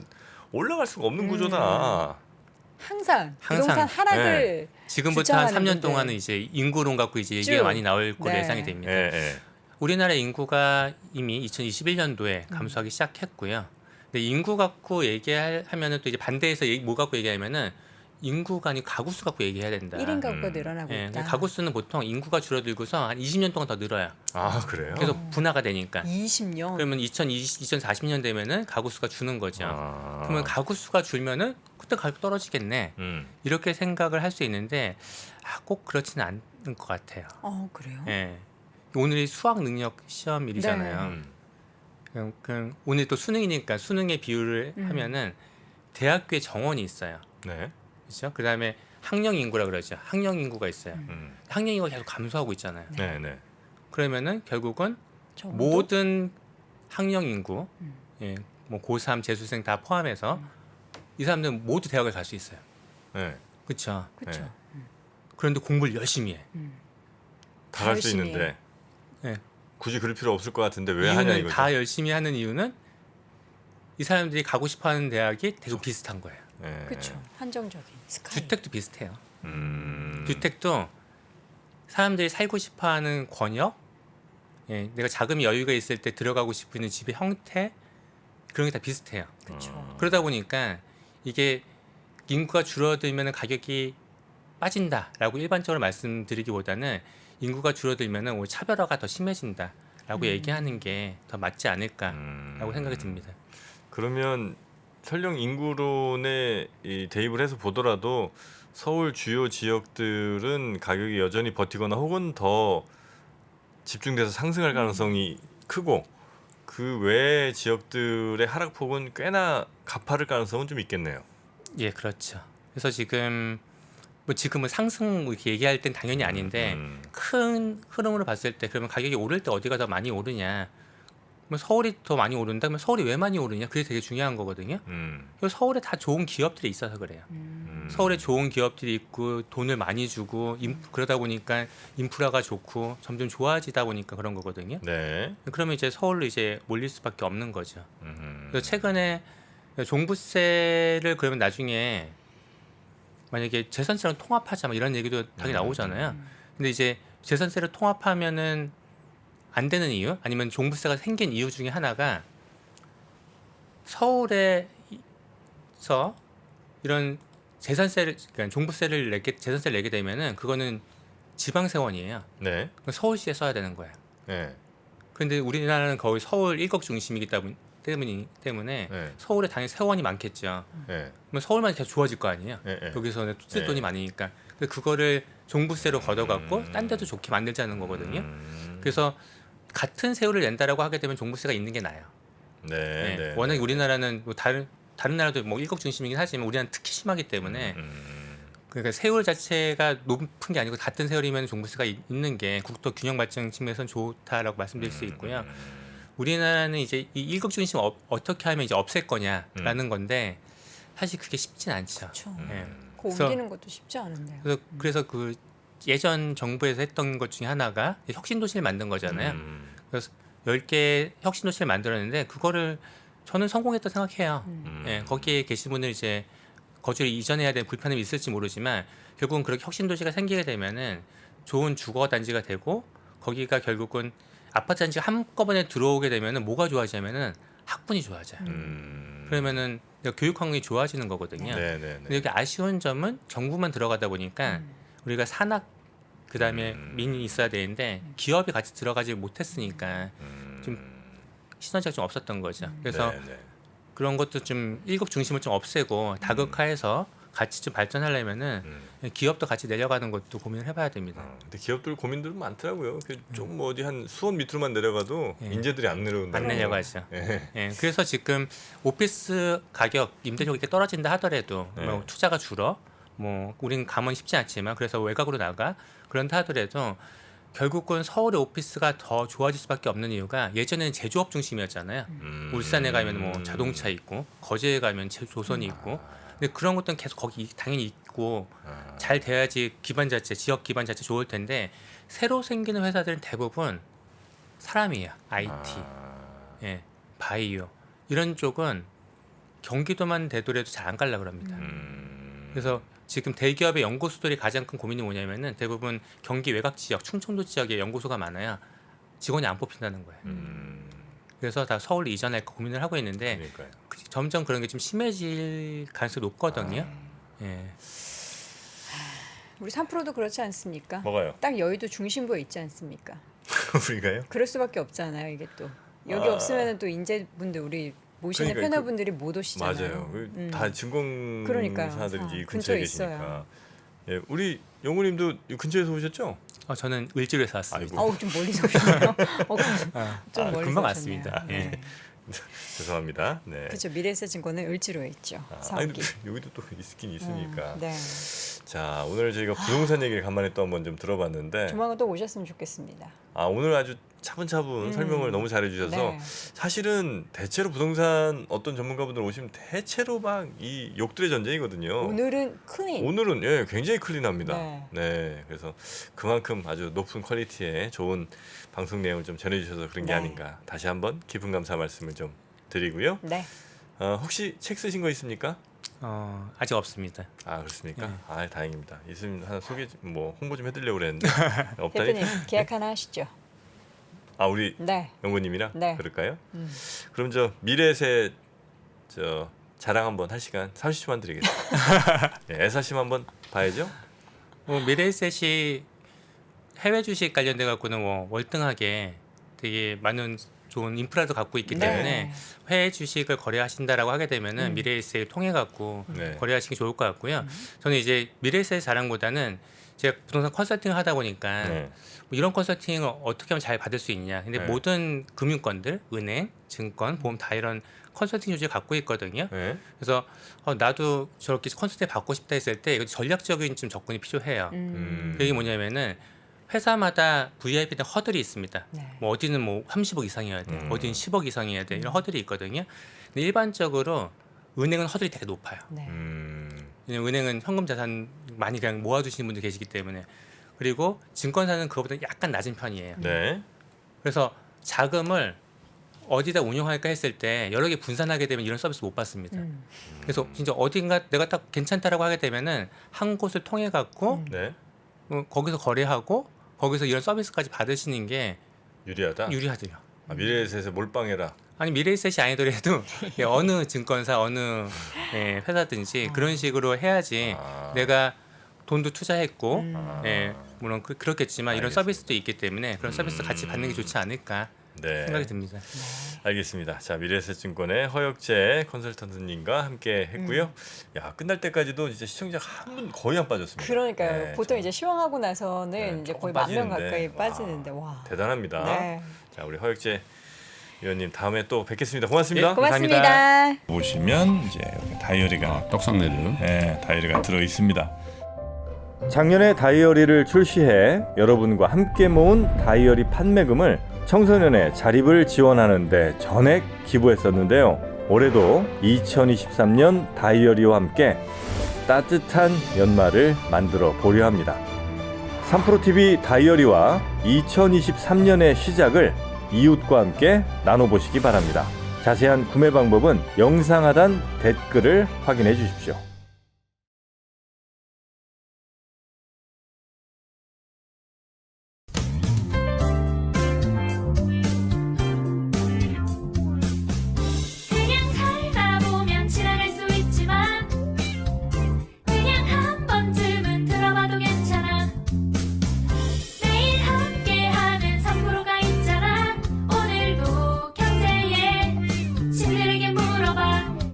올라갈 수가 없는 구조다. 항상 항상. 부동산 하락을 지금부터 한 주장하는 3년 분들. 동안은 이제 인구론 갖고 이제 얘기가 쭉. 많이 나올 걸로 네. 예상이 됩니다. 예, 예. 우리나라 인구가 이미 2021년도에 감소하기 시작했고요. 근데 인구 갖고 얘기하면은 또 이제 반대해서 뭐 갖고 얘기하면은 인구가 아니고 가구 수 갖고 얘기해야 된다. 1인 가구가 늘어나고 예, 있다. 가구 수는 보통 인구가 줄어들고서 한 20년 동안 더 늘어요. 아, 그래요? 계속 분화가 되니까. 20년. 그러면 2040년 되면은 가구 수가 주는 거죠. 아. 그러면 가구 수가 줄면은 그때 가격 떨어지겠네. 이렇게 생각을 할 수 있는데 꼭 그렇지는 않은 것 같아요. 그래요? 예. 오늘이 수학 능력 시험일이잖아요. 네. 그럼 오늘 또 수능이니까 수능의 비율을 하면은 대학교에 정원이 있어요. 네. 그렇죠? 그다음에 학령 인구라 그러죠. 학령 인구가 있어요. 학령 인구가 계속 감소하고 있잖아요. 네, 네. 그러면은 결국은 정도? 모든 학령 인구, 뭐 고3 재수생 다 포함해서 이 사람들은 모두 대학을 갈 수 있어요. 네. 그렇죠. 그렇죠. 네. 그런데 공부를 열심히 해. 다 할 수 열심히 있는데 네. 굳이 그럴 필요 없을 것 같은데 왜 하냐 이유는 이거죠. 다 열심히 하는 이유는 이 사람들이 가고 싶어하는 대학이 대부분 비슷한 거예요. 네. 그렇죠. 한정적인 스카이. 주택도 비슷해요. 음. 주택도 사람들이 살고 싶어하는 권역, 내가 자금이 여유가 있을 때 들어가고 싶은 집의 형태 그런 게 다 비슷해요. 그렇죠. 그러다 보니까 이게 인구가 줄어들면 가격이 빠진다라고 일반적으로 말씀드리기보다는 인구가 줄어들면은 오히려 차별화가 더 심해진다라고 얘기하는 게 더 맞지 않을까라고 생각이 듭니다. 그러면 설령 인구론에 대입을 해서 보더라도 서울 주요 지역들은 가격이 여전히 버티거나 혹은 더 집중돼서 상승할 가능성이 크고 그 외의 지역들의 하락폭은 꽤나 가파를 가능성은 좀 있겠네요. 예, 그렇죠. 그래서 지금은 상승 이렇게 얘기할 땐 당연히 아닌데 큰 흐름으로 봤을 때 그러면 가격이 오를 때 어디가 더 많이 오르냐? 그러면 서울이 더 많이 오른다? 그러면 서울이 왜 많이 오르냐? 그게 되게 중요한 거거든요. 그리고 서울에 다 좋은 기업들이 있어서 그래요. 서울에 좋은 기업들이 있고 돈을 많이 주고 그러다 보니까 인프라가 좋고 점점 좋아지다 보니까 그런 거거든요. 네. 그러면 이제 서울로 이제 몰릴 수밖에 없는 거죠. 그래서 최근에 종부세를 그러면 나중에 만약에 재산세랑 통합하자 막 이런 얘기도 당연히 나오잖아요. 근데 이제 재산세를 통합하면은 안 되는 이유 아니면 종부세가 생긴 이유 중에 하나가 서울에서 이런 재산세를 그러니까 종부세를 재산세를 내게 되면은 그거는 지방세원이에요. 네. 그러니까 서울시에 써야 되는 거예요. 네. 그런데 우리나라는 거의 서울 일격 중심이기 때문에 네. 서울에 당연히 세원이 많겠죠. 네. 그럼 서울만 계속 좋아질 거 아니에요. 네. 네. 여기서는 쓸 네. 돈이 많으니까. 그래서 그거를 종부세로 걷어갖고 딴 데도 좋게 만들자는 거거든요. 그래서 같은 세율을 낸다라고 하게 되면 종부세가 있는 게 나아요. 네. 네. 네. 워낙에 우리나라는 뭐 다른 나라도 뭐 일격 중심이긴 하지만 우리나라는 특히 심하기 때문에 그러니까 세율 자체가 높은 게 아니고 같은 세율이면 종부세가 있는 게 국토 균형 발전 측면에서는 좋다라고 말씀드릴 수 있고요. 우리나라는 이제 이 일격 중심 어떻게 하면 이제 없앨 거냐라는 건데 사실 그게 쉽진 않죠. 그렇죠. 예. 그거 그래서- 옮기는 것도 쉽지 않은데요. 그래서 그 예전 정부에서 했던 것 중에 하나가 혁신 도시를 만든 거잖아요. 그래서 10개 혁신 도시를 만들었는데 그거를 저는 성공했다 생각해요. 예, 거기에 계신 분들 이제 거주를 이전해야 될 불편함이 있을지 모르지만 결국은 그렇게 혁신 도시가 생기게 되면은 좋은 주거 단지가 되고 거기가 결국은 아파트 단지가 한꺼번에 들어오게 되면은 뭐가 좋아지냐면은 학군이 좋아져요. 그러면은 교육 환경이 좋아지는 거거든요. 네. 네. 근데 네. 여기 아쉬운 점은 정부만 들어가다 보니까 우리가 산학 그다음에 민이 있어야 되는데 기업이 같이 들어가지 못했으니까 좀 시너지가 좀 없었던 거죠. 그래서 네. 네. 그런 것도 좀 일국 중심을 좀 없애고 다극화해서 같이 좀 발전하려면은 기업도 같이 내려가는 것도 고민을 해봐야 됩니다. 근데 기업들 고민들은 많더라고요. 좀 뭐 어디 한 수원 밑으로만 내려가도 예. 인재들이 안 내려온다. 안 내려가죠. 예. 예, 그래서 지금 오피스 가격 임대료가 이렇게 떨어진다 하더라도 네. 뭐 투자가 줄어 뭐 우리는 감은 쉽지 않지만 그래서 외곽으로 나가 그런다 하더라도 결국은 서울의 오피스가 더 좋아질 수밖에 없는 이유가 예전에는 제조업 중심이었잖아요. 울산에 가면 뭐 자동차 있고 거제에 가면 조선이 있고 근데 그런 것들은 계속 거기 당연히 있고 잘 돼야지 기반 자체 지역 기반 자체 좋을 텐데 새로 생기는 회사들은 대부분 사람이에요. IT, 예, 바이오 이런 쪽은 경기도만 되더라도 잘 안 가려고 합니다. 그래서 지금 대기업의 연구소들이 가장 큰 고민이 뭐냐면은 대부분 경기 외곽 지역, 충청도 지역에 연구소가 많아야 직원이 안 뽑힌다는 거예요. 그래서 다 서울 이전할 거 고민을 하고 있는데 그러니까요. 점점 그런 게 좀 심해질 가능성이 높거든요. 예. 우리 3%도 그렇지 않습니까? 뭐가요? 딱 여의도 중심부에 있지 않습니까? 우리가요? 그럴 수밖에 없잖아요. 이게 또 여기 아. 없으면 또 인재분들 우리 모시는 그러니까요. 패널분들이 못 오시잖아요. 맞아요. 다 그러니까요. 증권사들이 이 근처에 근처에 계시니까. 있어요. 예, 우리 영우님도 이 근처에서 오셨죠? 저는 을지로에서 왔습니다. 아이고. 어우 좀 멀리서 오시네요. 좀 멀리서 금방 오셨네요. 왔습니다. 예. 죄송합니다. 네. 그렇죠. 미래에셋증권은 을지로에 있죠. 아니, 사옥이. 여기도 또 있긴 있으니까. 네. 자, 오늘 저희가 부동산 얘기를 간만에 또 한번 좀 들어봤는데, 조만간 또 오셨으면 좋겠습니다. 오늘 아주 차분차분 설명을 너무 잘해주셔서 네. 사실은 대체로 부동산 어떤 전문가분들 오시면 대체로 막 이 욕들의 전쟁이거든요. 오늘은 클린. 오늘은 예, 굉장히 클린합니다. 네. 네, 그래서 그만큼 아주 높은 퀄리티의 좋은 방송 내용을 좀 전해주셔서 그런 게 네. 아닌가. 다시 한번 깊은 감사 말씀을 좀 드리고요. 네. 혹시 책 쓰신 거 있습니까? 아직 없습니다. 그렇습니까? 네. 다행입니다. 있으면 하나 뭐 홍보 좀 해드리려고 그랬는데 없다니. 대표님 계약 하나 하시죠. 우리 네. 영구님이랑 네. 그럴까요? 그럼 저 미래세 저 자랑 한번 할 시간 30초만 드리겠습니다. 네, 애사심 한번 봐야죠. 미래에셋이 해외 주식 관련돼 갖고는 뭐 월등하게 되게 많은 좋은 인프라도 갖고 있기 네. 때문에 해외 주식을 거래하신다라고 하게 되면은 미래에셋을 통해 갖고 네. 거래하시기 좋을 것 같고요. 저는 이제 미래에셋 자랑보다는 제가 부동산 컨설팅을 하다 보니까 네. 뭐 이런 컨설팅을 어떻게 하면 잘 받을 수 있냐. 근데 네. 모든 금융권들, 은행, 증권, 보험 다 이런 컨설팅 조직을 갖고 있거든요. 네. 그래서 나도 저렇게 컨설팅 받고 싶다 했을 때 이거 전략적인 좀 접근이 필요해요. 그게 뭐냐면은 회사마다 VIP된 허들이 있습니다. 네. 뭐 어디는 뭐 30억 이상이어야 돼, 어디는 10억 이상이어야 돼 이런 허들이 있거든요. 근데 일반적으로 은행은 허들이 되게 높아요. 네. 왜냐면 은행은 현금 자산 많이 그냥 모아두시는 분들 계시기 때문에. 그리고 증권사는 그거보다 약간 낮은 편이에요. 네. 그래서 자금을 어디다 운용할까 했을 때 여러 개 분산하게 되면 이런 서비스 못 받습니다. 그래서 진짜 어딘가 내가 딱 괜찮다라고 하게 되면은 한 곳을 통해 갖고 네. 거기서 거래하고 거기서 이런 서비스까지 받으시는 게 유리하다. 유리하대요. 아, 미래에셋에 몰빵해라. 아니 미래에셋이 아니더라도 어느 증권사 어느 회사든지 그런 식으로 해야지 아. 내가 돈도 투자했고 아. 물론 그렇겠지만 이런 알겠습니다. 서비스도 있기 때문에 그런 서비스 같이 받는 게 좋지 않을까 네. 생각이 듭니다. 알겠습니다. 자, 미래에셋증권의 허혁재 컨설턴트님과 함께 했고요. 야, 끝날 때까지도 진짜 시청자 한 분 거의 안 빠졌습니다. 그러니까요. 네, 보통 이제 시황하고 나서는 네, 이제 조금 거의 10,000명 빠지는데. 가까이 와, 빠지는데 와. 대단합니다. 네. 자, 우리 허혁재 위원님 다음에 또 뵙겠습니다. 고맙습니다. 예, 고맙습니다. 보시면 이제 여기 다이어리가 떡상네즈. 네, 다이어리가 들어 있습니다. 작년에 다이어리를 출시해 여러분과 함께 모은 다이어리 판매금을 청소년의 자립을 지원하는 데 전액 기부했었는데요. 올해도 2023년 다이어리와 함께 따뜻한 연말을 만들어 보려 합니다. 3프로TV 다이어리와 2023년의 시작을 이웃과 함께 나눠보시기 바랍니다. 자세한 구매 방법은 영상 하단 댓글을 확인해 주십시오.